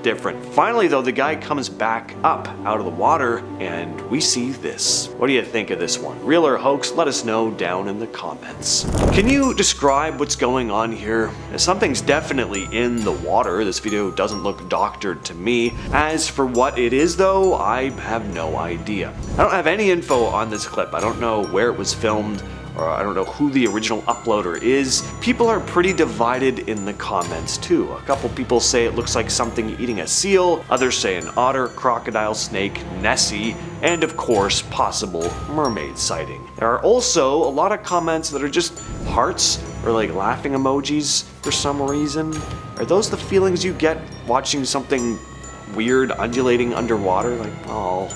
different. Finally though, the guy comes back up out of the water and we see this. What do you think of this one? Real or hoax? Let us know down in the comments. Can you describe what's going on here? Something's definitely in the water. This video doesn't look doctored to me. As for what it is though, I have no idea. I don't have any info on this clip. I don't know where it was filmed, or I don't know who the original uploader is. People are pretty divided in the comments too. A couple people say it looks like something eating a seal, others say an otter, crocodile, snake, Nessie, and of course, possible mermaid sighting. There are also a lot of comments that are just hearts or like laughing emojis for some reason. Are those the feelings you get watching something weird undulating underwater? Like, oh.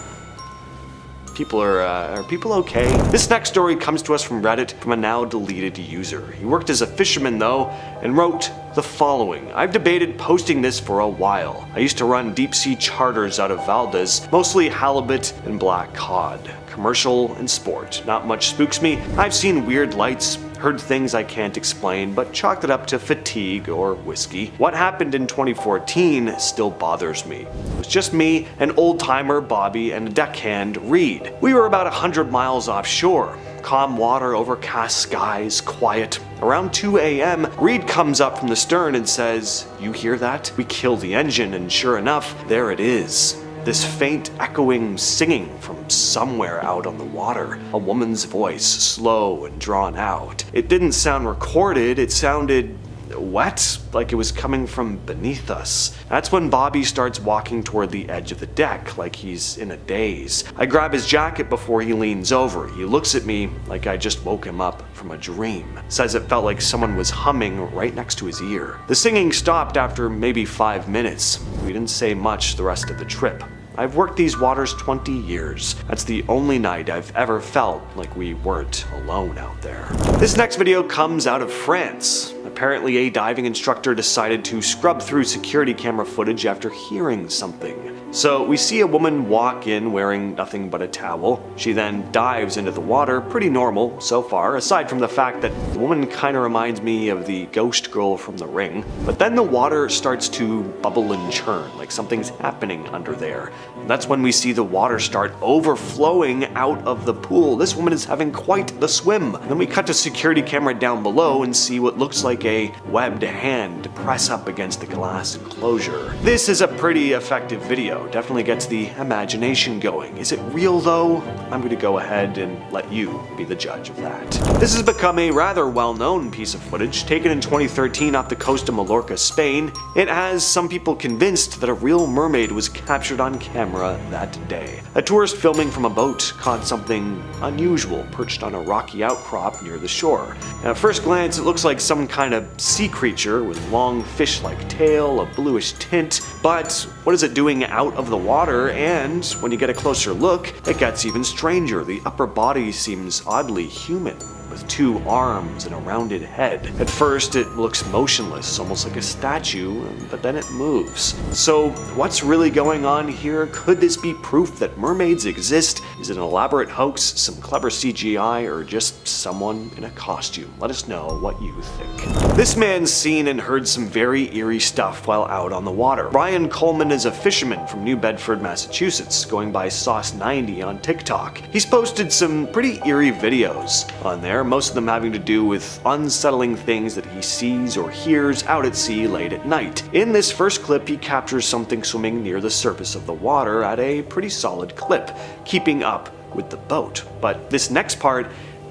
People are people okay? This next story comes to us from Reddit from a now deleted user. He worked as a fisherman though, and wrote the following. I've debated posting this for a while. I used to run deep sea charters out of Valdez, mostly halibut and black cod. commercial and sport. Not much spooks me. I've seen weird lights, heard things I can't explain, but chalked it up to fatigue or whiskey. What happened in 2014 still bothers me. It was just me, an old-timer, Bobby, and a deckhand, Reed. We were about 100 miles offshore. Calm water, overcast skies, quiet. Around 2 a.m., Reed comes up from the stern and says, "You hear that?" We kill the engine, and sure enough, there it is. This faint, echoing singing from somewhere out on the water. A woman's voice, slow and drawn out. It didn't sound recorded, it sounded wet, like it was coming from beneath us. That's when Bobby starts walking toward the edge of the deck, like he's in a daze. I grab his jacket before he leans over. He looks at me like I just woke him up from a dream. Says it felt like someone was humming right next to his ear. The singing stopped after maybe 5 minutes. We didn't say much the rest of the trip. I've worked these waters 20 years. That's the only night I've ever felt like we weren't alone out there. This next video comes out of France. Apparently a diving instructor decided to scrub through security camera footage after hearing something. So we see a woman walk in wearing nothing but a towel. She then dives into the water, pretty normal so far, aside from the fact that the woman kinda reminds me of the ghost girl from The Ring. But then the water starts to bubble and churn, like something's happening under there. And that's when we see the water start overflowing out of the pool. This woman is having quite the swim. And then we cut to security camera down below and see what looks like a webbed hand press up against the glass enclosure. This is a pretty effective video. Definitely gets the imagination going. Is it real though? I'm going to go ahead and let you be the judge of that. This has become a rather well-known piece of footage taken in 2013 off the coast of Mallorca, Spain. It has some people convinced that a real mermaid was captured on camera that day. A tourist filming from a boat caught something unusual perched on a rocky outcrop near the shore. At first glance, it looks like some kind of sea creature with long fish-like tail, a bluish tint, but what is it doing out of the water? And when you get a closer look, it gets even stranger. The upper body seems oddly human, with 2 arms and a rounded head. At first it looks motionless, almost like a statue, but then it moves. So what's really going on here? Could this be proof that mermaids exist? Is it an elaborate hoax, some clever CGI, or just someone in a costume? Let us know what you think. This man's seen and heard some very eerie stuff while out on the water. Brian Coleman is a fisherman from New Bedford, Massachusetts, going by Sauce90 on TikTok. He's posted some pretty eerie videos on there, most of them having to do with unsettling things that he sees or hears out at sea late at night. In this first clip, he captures something swimming near the surface of the water at a pretty solid clip, keeping up with the boat. But this next part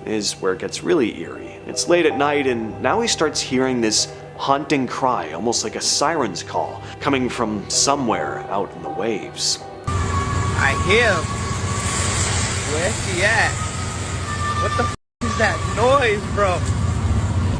is where it gets really eerie. It's late at night and now he starts hearing this haunting cry, almost like a siren's call, coming from somewhere out in the waves. I hear him. Where's he at? What the f is that noise, bro?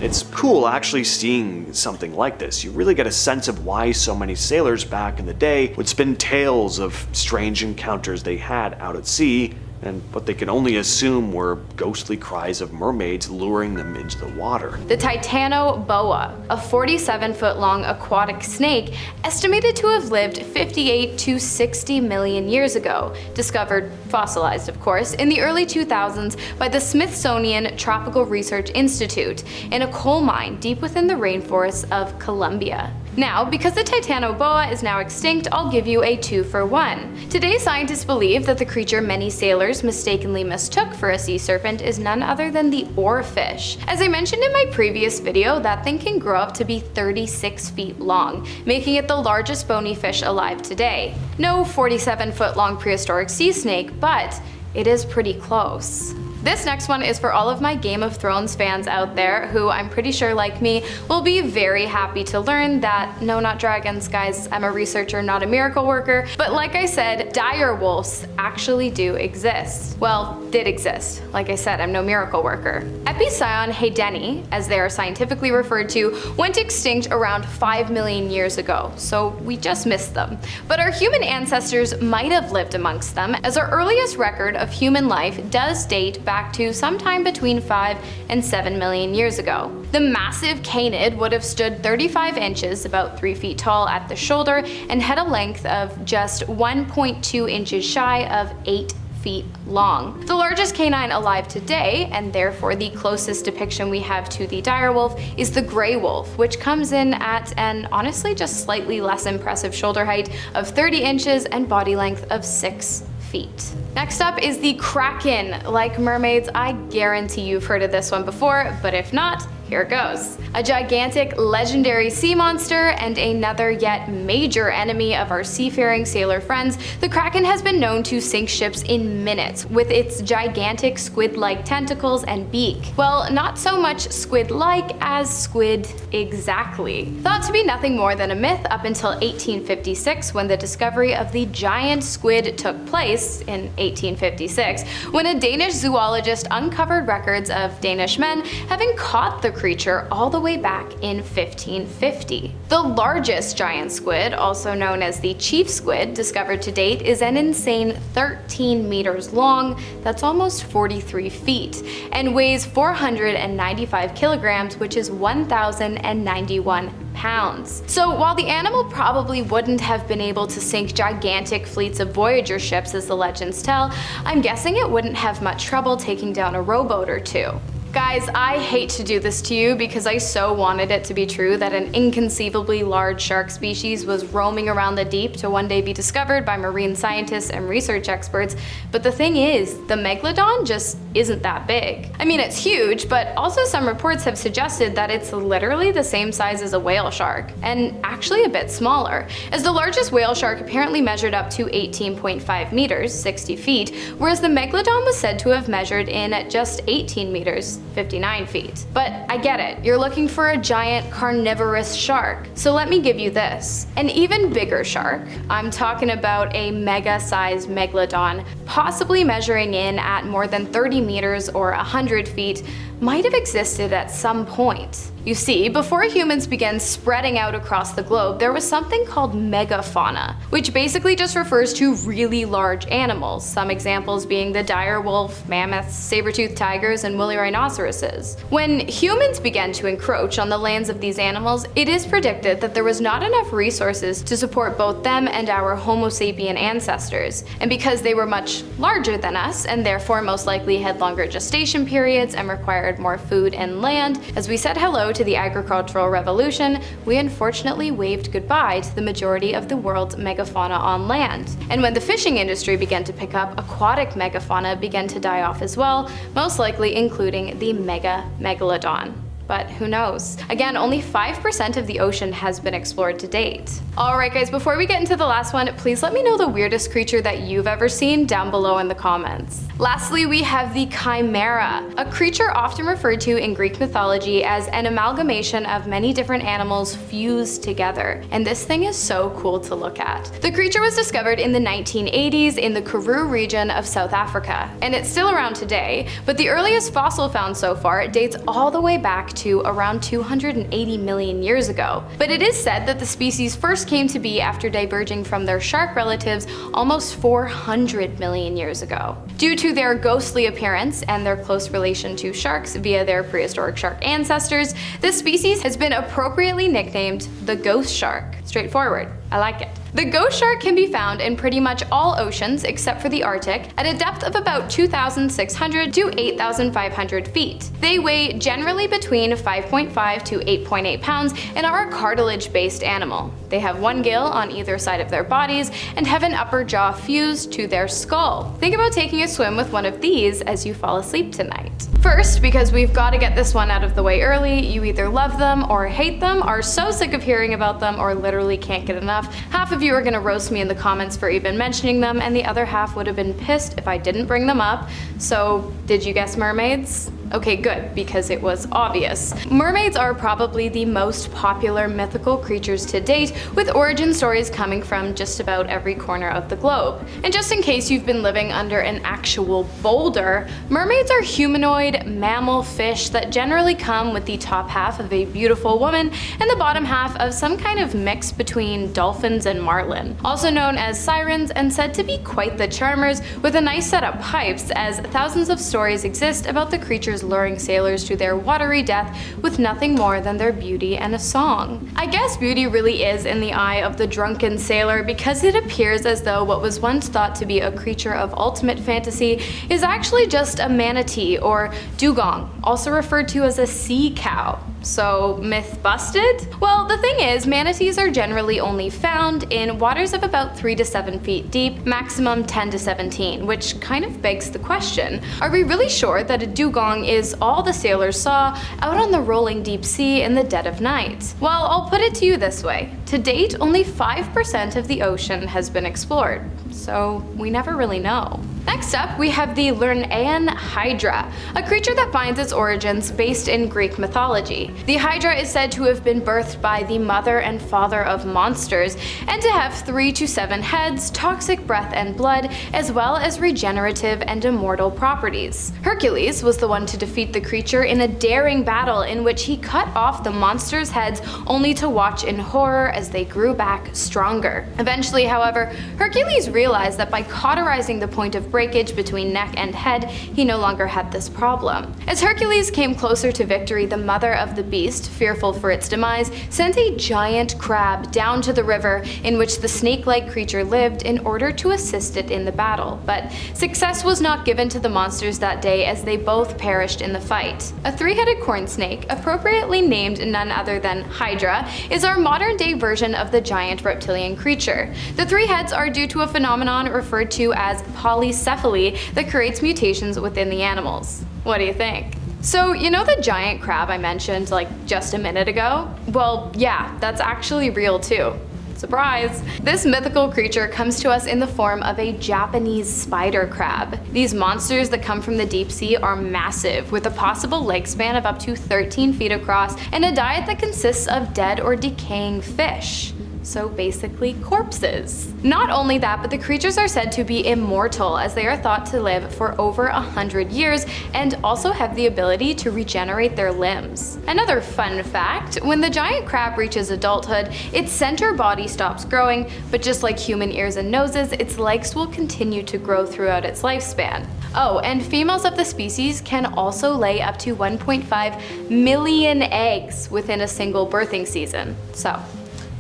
It's cool actually seeing something like this. You really get a sense of why so many sailors back in the day would spin tales of strange encounters they had out at sea, and what they can only assume were ghostly cries of mermaids luring them into the water. The titanoboa, a 47-foot-long aquatic snake estimated to have lived 58 to 60 million years ago, discovered, fossilized of course, in the early 2000s by the Smithsonian Tropical Research Institute in a coal mine deep within the rainforests of Colombia. Now, because the titanoboa is now extinct, I'll give you a 2 for 1. Today, scientists believe that the creature many sailors mistakenly mistook for a sea serpent is none other than the oarfish. As I mentioned in my previous video, that thing can grow up to be 36 feet long, making it the largest bony fish alive today. No 47-foot-long prehistoric sea snake, but it is pretty close. This next one is for all of my Game of Thrones fans out there who I'm pretty sure, like me, will be very happy to learn that, no, not dragons, guys, I'm a researcher, not a miracle worker, but like I said, dire wolves actually do exist. Well, did exist. Like I said, I'm no miracle worker. Epicyon haydeni, as they are scientifically referred to, went extinct around 5 million years ago, so we just missed them. But our human ancestors might have lived amongst them, as our earliest record of human life does date back to sometime between 5 and 7 million years ago. The massive canid would have stood 35 inches, about 3 feet tall at the shoulder, and had a length of just 1.2 inches shy of 8 feet. feet long. The largest canine alive today, and therefore the closest depiction we have to the direwolf, is the gray wolf, which comes in at an honestly just slightly less impressive shoulder height of 30 inches and body length of 6 feet. Next up is the kraken. Like mermaids, I guarantee you've heard of this one before, but if not, here it goes. A gigantic, legendary sea monster and another yet major enemy of our seafaring sailor friends, the kraken has been known to sink ships in minutes with its gigantic squid-like tentacles and beak. Well, not so much squid-like as squid exactly. Thought to be nothing more than a myth up until 1856, when the discovery of the giant squid took place in 1856, when a Danish zoologist uncovered records of Danish men having caught the creature all the way back in 1550. The largest giant squid, also known as the chief squid, discovered to date is an insane 13 meters long, that's almost 43 feet, and weighs 495 kilograms, which is 1,091 pounds. So while the animal probably wouldn't have been able to sink gigantic fleets of Voyager ships as the legends tell, I'm guessing it wouldn't have much trouble taking down a rowboat or two. Guys, I hate to do this to you because I so wanted it to be true that an inconceivably large shark species was roaming around the deep to one day be discovered by marine scientists and research experts, but the thing is, the megalodon just isn't that big. I mean, it's huge, but also some reports have suggested that it's literally the same size as a whale shark, and actually a bit smaller, as the largest whale shark apparently measured up to 18.5 meters, 60 feet, whereas the megalodon was said to have measured in at just 18 meters, 59 feet. But I get it, you're looking for a giant carnivorous shark, so let me give you this. An even bigger shark, I'm talking about a mega-sized megalodon, possibly measuring in at more than 30 meters or 100 feet, might have existed at some point. You see, before humans began spreading out across the globe, there was something called megafauna, which basically just refers to really large animals, some examples being the dire wolf, mammoths, saber-toothed tigers, and woolly rhinoceroses. When humans began to encroach on the lands of these animals, it is predicted that there was not enough resources to support both them and our Homo sapien ancestors, and because they were much larger than us, and therefore most likely had longer gestation periods and required more food and land, as we said hello to the agricultural revolution, we unfortunately waved goodbye to the majority of the world's megafauna on land. And when the fishing industry began to pick up, aquatic megafauna began to die off as well, most likely including the megalodon. But who knows? Again, only 5% of the ocean has been explored to date. Alright guys, before we get into the last one, please let me know the weirdest creature that you've ever seen down below in the comments. Lastly, we have the chimera, a creature often referred to in Greek mythology as an amalgamation of many different animals fused together. And this thing is so cool to look at. The creature was discovered in the 1980s in the Karoo region of South Africa, and it's still around today, but the earliest fossil found so far dates all the way back to around 280 million years ago. But it is said that the species first came to be after diverging from their shark relatives almost 400 million years ago. Due to their ghostly appearance and their close relation to sharks via their prehistoric shark ancestors, this species has been appropriately nicknamed the ghost shark. Straightforward. I like it. The ghost shark can be found in pretty much all oceans except for the Arctic at a depth of about 2,600 to 8,500 feet. They weigh generally between 5.5 to 8.8 pounds and are a cartilage-based animal. They have one gill on either side of their bodies and have an upper jaw fused to their skull. Think about taking a swim with one of these as you fall asleep tonight. First, because we've got to get this one out of the way early, you either love them or hate them, are so sick of hearing about them, or literally can't get enough. Half of you are gonna roast me in the comments for even mentioning them, and the other half would have been pissed if I didn't bring them up. So, did you guess mermaids? Okay, good, because it was obvious. Mermaids are probably the most popular mythical creatures to date, with origin stories coming from just about every corner of the globe. And just in case you've been living under an actual boulder, mermaids are humanoid mammal fish that generally come with the top half of a beautiful woman and the bottom half of some kind of mix between dolphins and marlin. Also known as sirens and said to be quite the charmers with a nice set of pipes, as thousands of stories exist about the creatures creatures luring sailors to their watery death with nothing more than their beauty and a song. I guess beauty really is in the eye of the drunken sailor, because it appears as though what was once thought to be a creature of ultimate fantasy is actually just a manatee, or dugong, also referred to as a sea cow. So, myth busted? Well, the thing is, manatees are generally only found in waters of about 3 to 7 feet deep, maximum 10 to 17, which kind of begs the question, are we really sure that a dugong is all the sailors saw out on the rolling deep sea in the dead of night? Well, I'll put it to you this way. To date, only 5% of the ocean has been explored, so we never really know. Next up, we have the Lernaean Hydra, a creature that finds its origins based in Greek mythology. The Hydra is said to have been birthed by the mother and father of monsters, and to have 3 to 7 heads, toxic breath and blood, as well as regenerative and immortal properties. Hercules was the one to defeat the creature in a daring battle in which he cut off the monsters' heads only to watch in horror as they grew back stronger. Eventually, however, Hercules realized that by cauterizing the point of breakage between neck and head, he no longer had this problem. As Hercules came closer to victory, the mother of the beast, fearful for its demise, sent a giant crab down to the river in which the snake-like creature lived in order to assist it in the battle. But success was not given to the monsters that day, as they both perished in the fight. A 3-headed corn snake, appropriately named none other than Hydra, is our modern-day version of the giant reptilian creature. The 3 heads are due to a phenomenon referred to as polycephaly that creates mutations within the animals. What do you think? So, you know the giant crab I mentioned like just a minute ago? Well, yeah, that's actually real too. Surprise! This mythical creature comes to us in the form of a Japanese spider crab. These monsters that come from the deep sea are massive, with a possible leg span of up to 13 feet across and a diet that consists of dead or decaying fish. So basically corpses. Not only that, but the creatures are said to be immortal, as they are thought to live for over 100 years and also have the ability to regenerate their limbs. Another fun fact, when the giant crab reaches adulthood, its center body stops growing, but just like human ears and noses, its legs will continue to grow throughout its lifespan. Oh, and females of the species can also lay up to 1.5 million eggs within a single birthing season. So,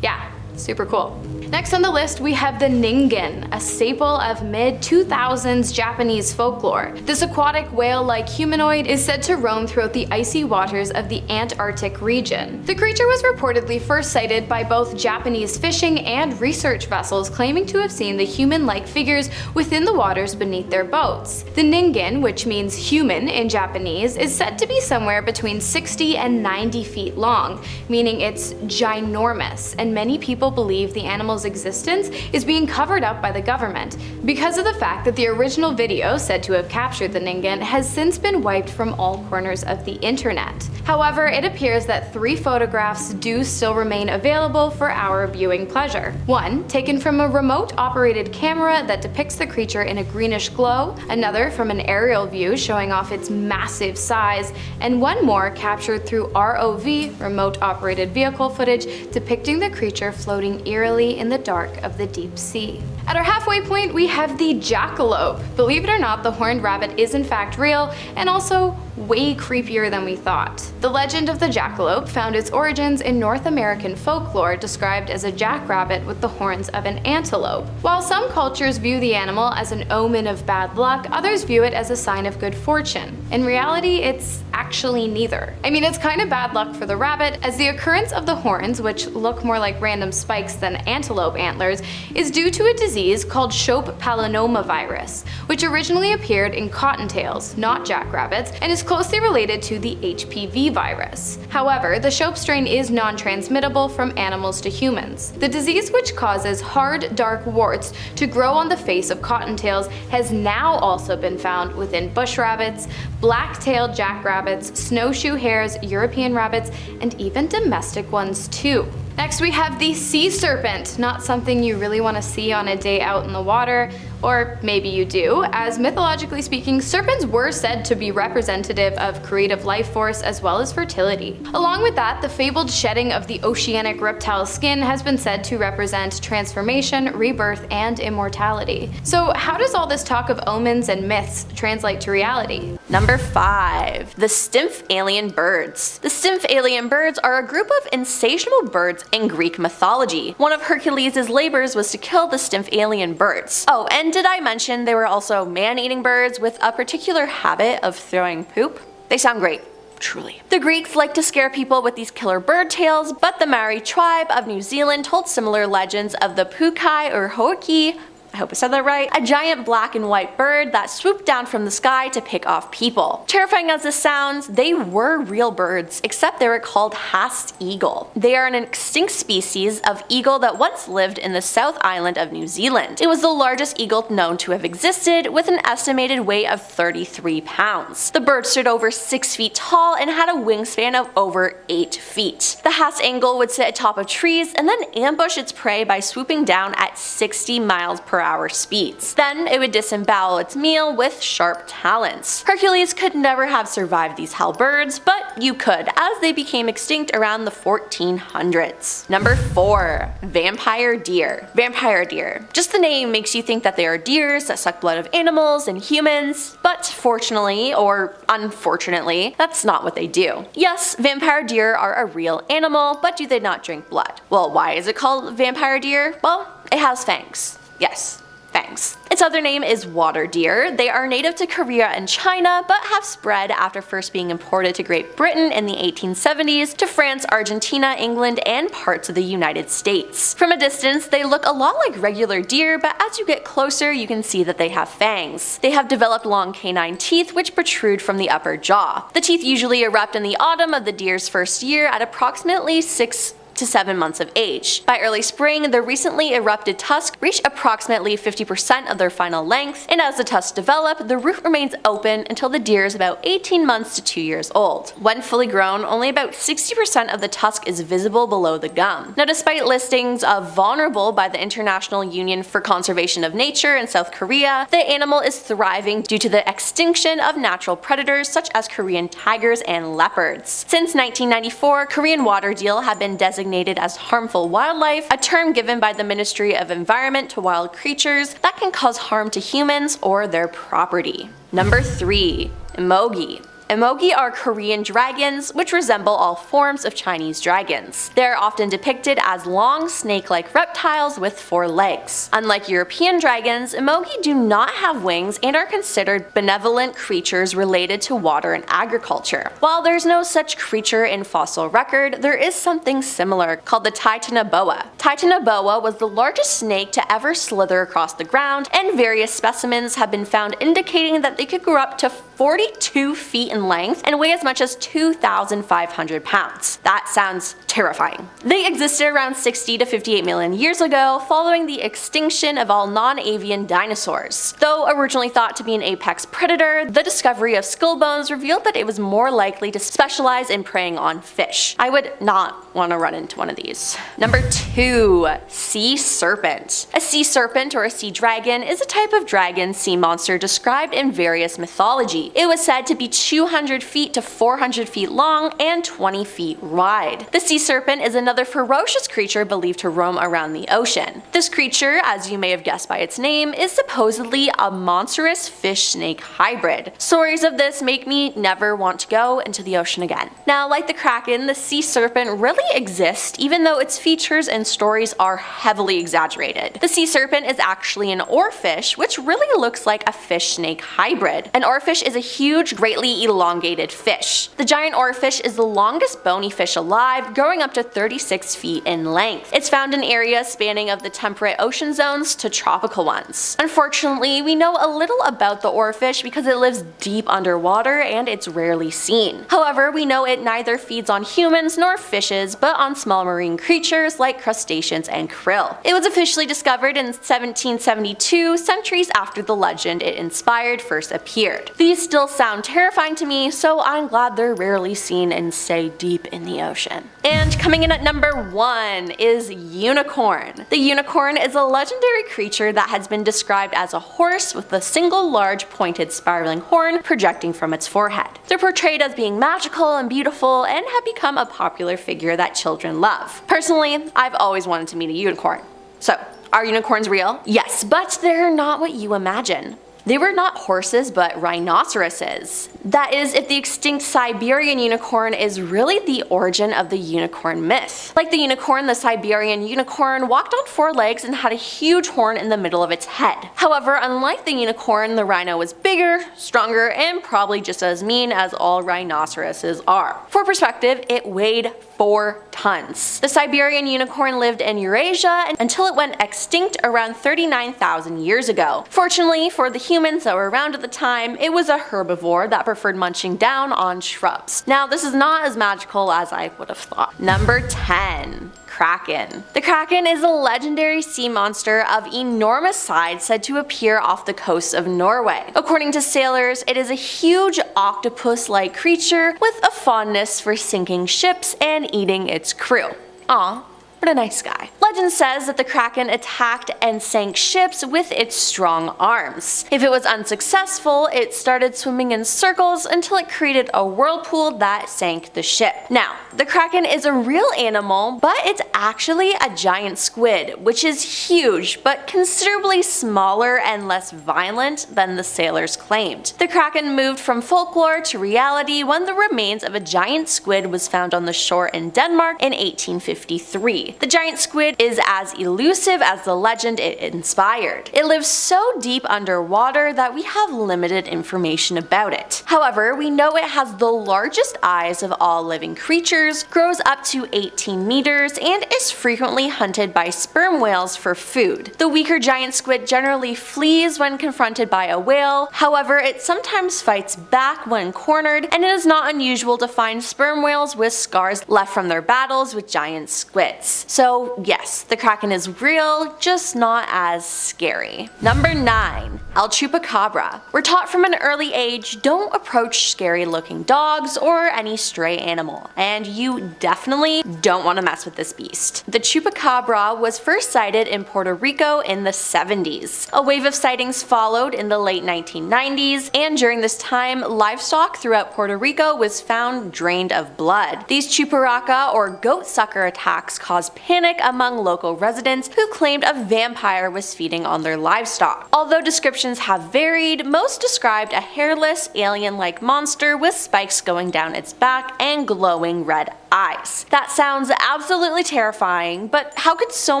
yeah. Super cool. Next on the list, we have the ningen, a staple of mid-2000s Japanese folklore. This aquatic whale-like humanoid is said to roam throughout the icy waters of the Antarctic region. The creature was reportedly first sighted by both Japanese fishing and research vessels, claiming to have seen the human-like figures within the waters beneath their boats. The ningen, which means human in Japanese, is said to be somewhere between 60 and 90 feet long, meaning it's ginormous, and many people believe the animal's existence is being covered up by the government because of the fact that the original video said to have captured the ningen has since been wiped from all corners of the internet. However, it appears that 3 photographs do still remain available for our viewing pleasure. One, taken from a remote-operated camera that depicts the creature in a greenish glow, another from an aerial view showing off its massive size, and one more captured through ROV, remote-operated vehicle footage, depicting the creature floating eerily in the dark of the deep sea. At our halfway point, we have the jackalope. Believe it or not, the horned rabbit is in fact real, and also way creepier than we thought. The legend of the jackalope found its origins in North American folklore, described as a jackrabbit with the horns of an antelope. While some cultures view the animal as an omen of bad luck, others view it as a sign of good fortune. In reality, it's actually neither. I mean, it's kind of bad luck for the rabbit, as the occurrence of the horns, which look more like random spikes than antelope antlers, is due to a disease called Shope virus, which originally appeared in cottontails, not jackrabbits, and is closely related to the HPV virus. However, the Shope strain is non-transmittable from animals to humans. The disease, which causes hard, dark warts to grow on the face of cottontails, has now also been found within bush rabbits, black-tailed jackrabbits, snowshoe hares, European rabbits, and even domestic ones too. Next we have the sea serpent, not something you really want to see on a day out in the water. Or maybe you do, as mythologically speaking, serpents were said to be representative of creative life force as well as fertility. Along with that, the fabled shedding of the oceanic reptile skin has been said to represent transformation, rebirth, and immortality. So how does all this talk of omens and myths translate to reality? Number 5. The Stymph alien birds. The Stymph alien birds are a group of insatiable birds in Greek mythology. One of Hercules' labors was to kill the Stymph alien birds. Oh, and did I mention they were also man-eating birds with a particular habit of throwing poop? They sound great. Truly. The Greeks liked to scare people with these killer bird tales, but the Maori tribe of New Zealand told similar legends of the pukai or hoki, I hope I said that right, a giant black and white bird that swooped down from the sky to pick off people. Terrifying as this sounds, they were real birds, except they were called Haast eagle. They are an extinct species of eagle that once lived in the South Island of New Zealand. It was the largest eagle known to have existed, with an estimated weight of 33 pounds. The bird stood over 6 feet tall and had a wingspan of over 8 feet. The Haast eagle would sit atop of trees and then ambush its prey by swooping down at 60 miles per hour speeds. Then it would disembowel its meal with sharp talons. Hercules could never have survived these hell birds, but you could, as they became extinct around the 1400s. Number 4. Vampire deer. Vampire deer. Just the name makes you think that they are deers that suck blood of animals and humans, but fortunately, or unfortunately, that's not what they do. Yes, vampire deer are a real animal, but do they not drink blood? Well, why is it called vampire deer? Well, it has fangs. Yes, fangs. Its other name is water deer. They are native to Korea and China, but have spread after first being imported to Great Britain in the 1870s to France, Argentina, England, and parts of the United States. From a distance, they look a lot like regular deer, but as you get closer, you can see that they have fangs. They have developed long canine teeth which protrude from the upper jaw. The teeth usually erupt in the autumn of the deer's first year at approximately 6 to 7 months of age. By early spring, the recently erupted tusks reach approximately 50% of their final length, and as the tusks develop, the root remains open until the deer is about 18 months to 2 years old. When fully grown, only about 60% of the tusk is visible below the gum. Now, despite listings of vulnerable by the International Union for Conservation of Nature in South Korea, the animal is thriving due to the extinction of natural predators such as Korean tigers and leopards. Since 1994, Korean water deer have been designated as harmful wildlife, a term given by the Ministry of Environment to wild creatures that can cause harm to humans or their property. Number 3. Emogi. Emogi are Korean dragons, which resemble all forms of Chinese dragons. They are often depicted as long, snake-like reptiles with 4 legs. Unlike European dragons, emogi do not have wings and are considered benevolent creatures related to water and agriculture. While there's no such creature in fossil record, there is something similar called the Titanoboa. Titanoboa was the largest snake to ever slither across the ground, and various specimens have been found indicating that they could grow up to 42 feet in length and weigh as much as 2,500 pounds. That sounds terrifying. They existed around 60 to 58 million years ago, following the extinction of all non-avian dinosaurs. Though originally thought to be an apex predator, the discovery of skull bones revealed that it was more likely to specialize in preying on fish. I would not want to run into one of these. Number 2. Sea serpent. A sea serpent or a sea dragon is a type of dragon sea monster described in various mythology. It was said to be 200 feet to 400 feet long and 20 feet wide. The sea serpent is another ferocious creature believed to roam around the ocean. This creature, as you may have guessed by its name, is supposedly a monstrous fish-snake hybrid. Stories of this make me never want to go into the ocean again. Now, like the kraken, the sea serpent really exists, even though its features and stories are heavily exaggerated. The sea serpent is actually an oarfish, which really looks like a fish-snake hybrid. An oarfish is a huge, greatly elongated fish. The giant oarfish is the longest bony fish alive, growing up to 36 feet in length. It's found in areas spanning of the temperate ocean zones to tropical ones. Unfortunately, we know a little about the oarfish because it lives deep underwater and it's rarely seen. However, we know it neither feeds on humans nor fishes, but on small marine creatures like crustaceans and krill. It was officially discovered in 1772, centuries after the legend it inspired first appeared. These still sound terrifying to to me, so I'm glad they're rarely seen and stay deep in the ocean. And coming in at number 1 is unicorn. The unicorn is a legendary creature that has been described as a horse with a single large pointed spiraling horn projecting from its forehead. They're portrayed as being magical and beautiful and have become a popular figure that children love. Personally, I've always wanted to meet a unicorn. So, are unicorns real? Yes, but they're not what you imagine. They were not horses, but rhinoceroses. That is, if the extinct Siberian unicorn is really the origin of the unicorn myth. Like the unicorn, the Siberian unicorn walked on 4 legs and had a huge horn in the middle of its head. However, unlike the unicorn, the rhino was bigger, stronger, and probably just as mean as all rhinoceroses are. For perspective, it weighed 4 tons. The Siberian unicorn lived in Eurasia until it went extinct around 39,000 years ago. Fortunately for the humans that were around at the time, it was a herbivore that preferred munching down on shrubs. Now, this is not as magical as I would have thought. Number 10. Kraken. The Kraken is a legendary sea monster of enormous size said to appear off the coast of Norway. According to sailors, it is a huge octopus-like creature with a fondness for sinking ships and eating its crew. Aw, what a nice guy. Legend says that the Kraken attacked and sank ships with its strong arms. If it was unsuccessful, it started swimming in circles until it created a whirlpool that sank the ship. Now, the Kraken is a real animal, but it's actually a giant squid, which is huge, but considerably smaller and less violent than the sailors claimed. The Kraken moved from folklore to reality when the remains of a giant squid was found on the shore in Denmark in 1853. The giant squid is as elusive as the legend it inspired. It lives so deep underwater that we have limited information about it. However, we know it has the largest eyes of all living creatures, grows up to 18 meters, and is frequently hunted by sperm whales for food. The weaker giant squid generally flees when confronted by a whale, however, it sometimes fights back when cornered, and it is not unusual to find sperm whales with scars left from their battles with giant squids. So yes, the Kraken is real, just not as scary. Number 9. El Chupacabra. We're taught from an early age, don't approach scary looking dogs or any stray animal, and you definitely don't want to mess with this beast. The Chupacabra was first sighted in Puerto Rico in the 70s. A wave of sightings followed in the late 1990s, and during this time, livestock throughout Puerto Rico was found drained of blood. These chuparaca or goat sucker attacks caused panic among local residents who claimed a vampire was feeding on their livestock. Although descriptions have varied, most described a hairless, alien-like monster with spikes going down its back and glowing red eyes. That sounds absolutely terrifying, but how could so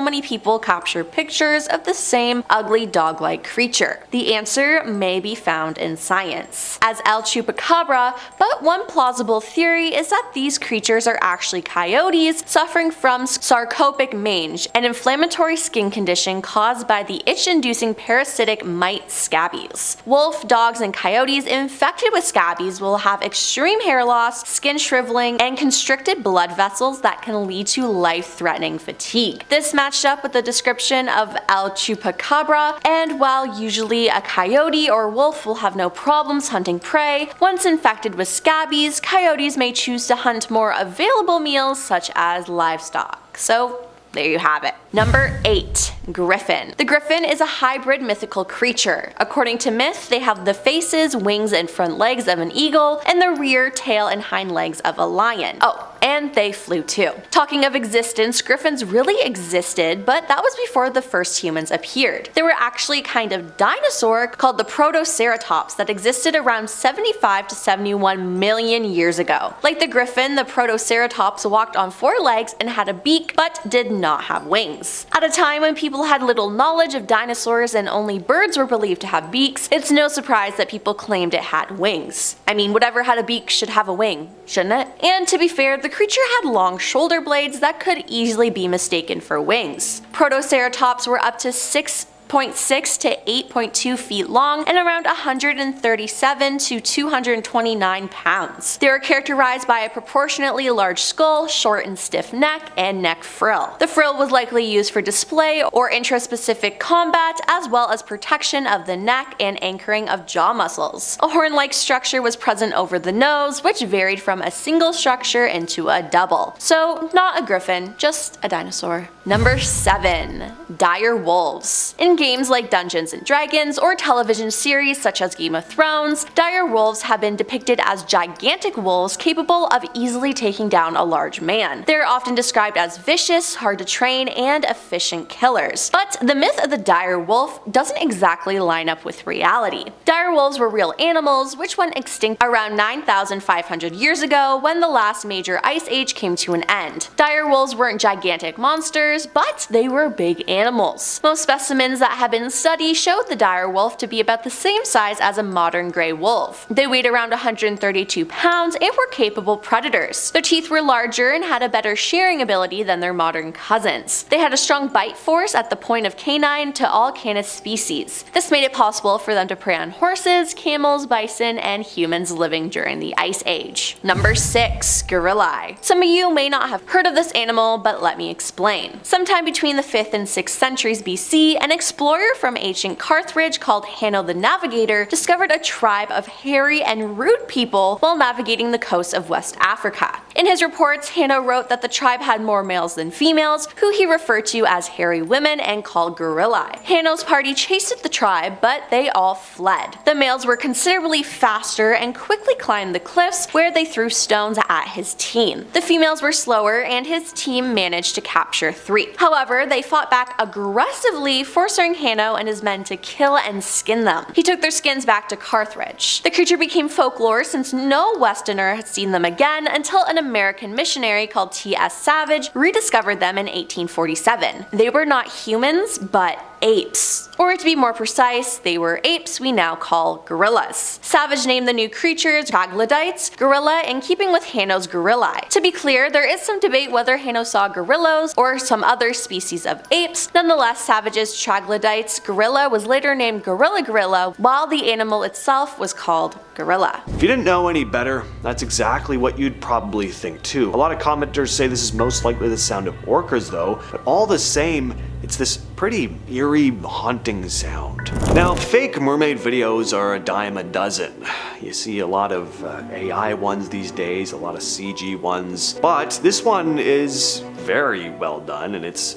many people capture pictures of the same ugly dog-like creature? The answer may be found in science. As El Chupacabra, but one plausible theory is that these creatures are actually coyotes suffering from sarcopic mange, an inflammatory skin condition caused by the itch-inducing parasitic mite scabies. Wolf, dogs, and coyotes infected with scabies will have extreme hair loss, skin shriveling, and constricted blood vessels that can lead to life-threatening fatigue. This matched up with the description of El Chupacabra, and while usually a coyote or wolf will have no problems hunting prey, once infected with scabies, coyotes may choose to hunt more available meals such as livestock. So there you have it. Number 8. Griffin. The griffin is a hybrid mythical creature. According to myth, they have the faces, wings, and front legs of an eagle, and the rear, tail, and hind legs of a lion. Oh, and they flew too. Talking of existence, griffins really existed, but that was before the first humans appeared. They were actually a kind of dinosaur called the Protoceratops that existed around 75 to 71 million years ago. Like the griffin, the Protoceratops walked on 4 legs and had a beak, but did not have wings. At a time when people had little knowledge of dinosaurs and only birds were believed to have beaks, it's no surprise that people claimed it had wings. I mean, whatever had a beak should have a wing, shouldn't it? And to be fair, the creature had long shoulder blades that could easily be mistaken for wings. Protoceratops were up to 6 6.6 to 8.2 feet long and around 137 to 229 pounds. They were characterized by a proportionately large skull, short and stiff neck, and neck frill. The frill was likely used for display or intraspecific combat, as well as protection of the neck and anchoring of jaw muscles. A horn-like structure was present over the nose, which varied from a single structure into a double. So, not a griffin, just a dinosaur. Number 7. Dire wolves. In games like Dungeons & Dragons or television series such as Game of Thrones, dire wolves have been depicted as gigantic wolves capable of easily taking down a large man. They are often described as vicious, hard to train, and efficient killers. But the myth of the dire wolf doesn't exactly line up with reality. Dire wolves were real animals which went extinct around 9,500 years ago when the last major ice age came to an end. Dire wolves weren't gigantic monsters, but they were big animals. Most specimens that have been studied showed the dire wolf to be about the same size as a modern gray wolf. They weighed around 132 pounds and were capable predators. Their teeth were larger and had a better shearing ability than their modern cousins. They had a strong bite force at the point of canine to all canis species. This made it possible for them to prey on horses, camels, bison, and humans living during the Ice Age. Number 6. Gorilla. Some of you may not have heard of this animal, but let me explain. Sometime between the 5th and 6th centuries BC, an explorer from ancient Carthage called Hanno the Navigator discovered a tribe of hairy and rude people while navigating the coast of West Africa. In his reports, Hanno wrote that the tribe had more males than females, who he referred to as hairy women and called gorilla. Hanno's party chased the tribe, but they all fled. The males were considerably faster and quickly climbed the cliffs, where they threw stones at his team. The females were slower, and his team managed to capture 3. However, they fought back aggressively, forcing Hanno and his men to kill and skin them. He took their skins back to Carthage. The creature became folklore since no Westerner had seen them again until an American missionary called T.S. Savage rediscovered them in 1847. They were not humans, but apes. Or to be more precise, they were apes we now call gorillas. Savage named the new creatures troglodytes, gorilla, in keeping with Hanno's gorillae. To be clear, there is some debate whether Hanno saw gorillos or some other species of apes. Nonetheless, Savage's troglodytes gorilla was later named gorilla, while the animal itself was called gorilla. If you didn't know any better, that's exactly what you'd probably think too. A lot of commenters say this is most likely the sound of orcas though, but all the same, it's this pretty eerie, haunting sound. Now, fake mermaid videos are a dime a dozen. You see a lot of AI ones these days, a lot of CG ones, but this one is very well done, and it's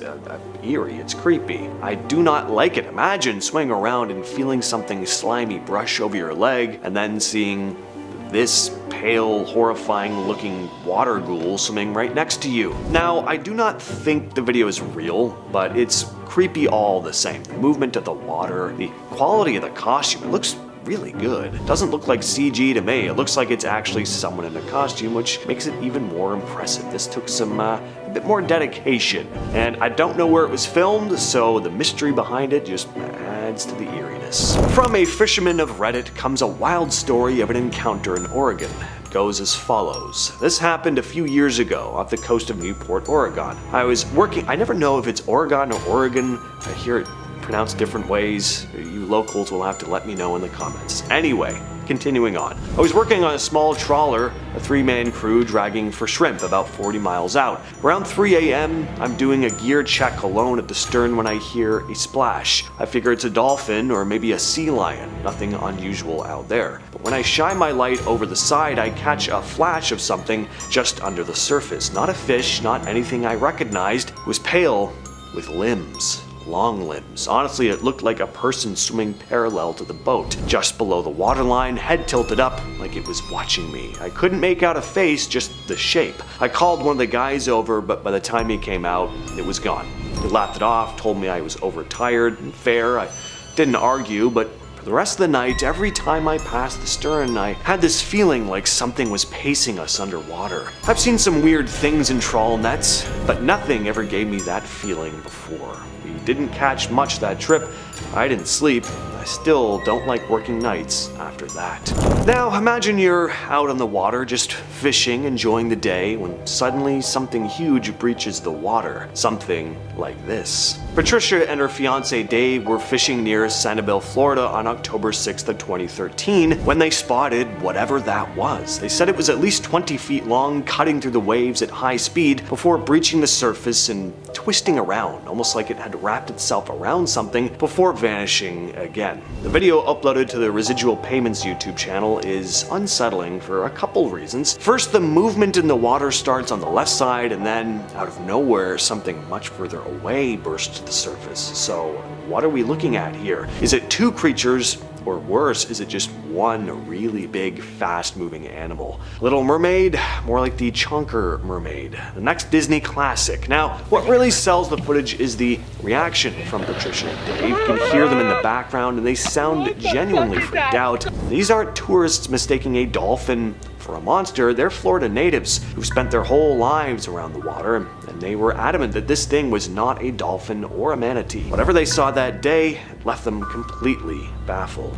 eerie, it's creepy. I do not like it. Imagine swinging around and feeling something slimy brush over your leg, and then seeing this pale, horrifying looking water ghoul swimming right next to you. Now, I do not think the video is real, but it's creepy all the same. The movement of the water, the quality of the costume, it looks really good. It doesn't look like CG to me. It looks like it's actually someone in a costume, which makes it even more impressive. This took some a bit more dedication, and I don't know where it was filmed, so the mystery behind it just adds to the eeriness. From a fisherman of Reddit comes a wild story of an encounter in Oregon. It goes as follows. This happened a few years ago off the coast of Newport, Oregon. I never know if it's Oregon or Oregon. I hear it pronounced different ways. You locals will have to let me know in the comments. Anyway, continuing on. I was working on a small trawler, a 3-man crew dragging for shrimp about 40 miles out. Around 3 a.m., I'm doing a gear check alone at the stern when I hear a splash. I figure it's a dolphin or maybe a sea lion, nothing unusual out there. But when I shine my light over the side, I catch a flash of something just under the surface. Not a fish, not anything I recognized. It was pale with limbs. Long limbs. Honestly, it looked like a person swimming parallel to the boat, just below the waterline, head tilted up like it was watching me. I couldn't make out a face, just the shape. I called one of the guys over, but by the time he came out, it was gone. He laughed it off, told me I was overtired and fair. I didn't argue, but for the rest of the night, every time I passed the stern, I had this feeling like something was pacing us underwater. I've seen some weird things in trawl nets, but nothing ever gave me that feeling before. We didn't catch much that trip. I didn't sleep. I still don't like working nights after that. Now imagine you're out on the water just fishing, enjoying the day, when suddenly something huge breaches the water. Something like this. Patricia and her fiance Dave were fishing near Sanibel, Florida on October 6th of 2013 when they spotted whatever that was. They said it was at least 20 feet long, cutting through the waves at high speed before breaching the surface and twisting around, almost like it had wrapped itself around something before vanishing again. The video uploaded to the Residual Payments YouTube channel is unsettling for a couple reasons. First, the movement in the water starts on the left side, and then out of nowhere something much further away bursts to the surface. So what are we looking at here? Is it two creatures? Or worse, is it just one really big, fast-moving animal? Little Mermaid? More like the chunker mermaid, the next Disney classic. Now, what really sells the footage is the reaction from Patricia and Dave. You can hear them in the background, and they sound genuinely freaked out. These aren't tourists mistaking a dolphin for a monster. They're Florida natives who've spent their whole lives around the water, and they were adamant that this thing was not a dolphin or a manatee. Whatever they saw that day left them completely baffled.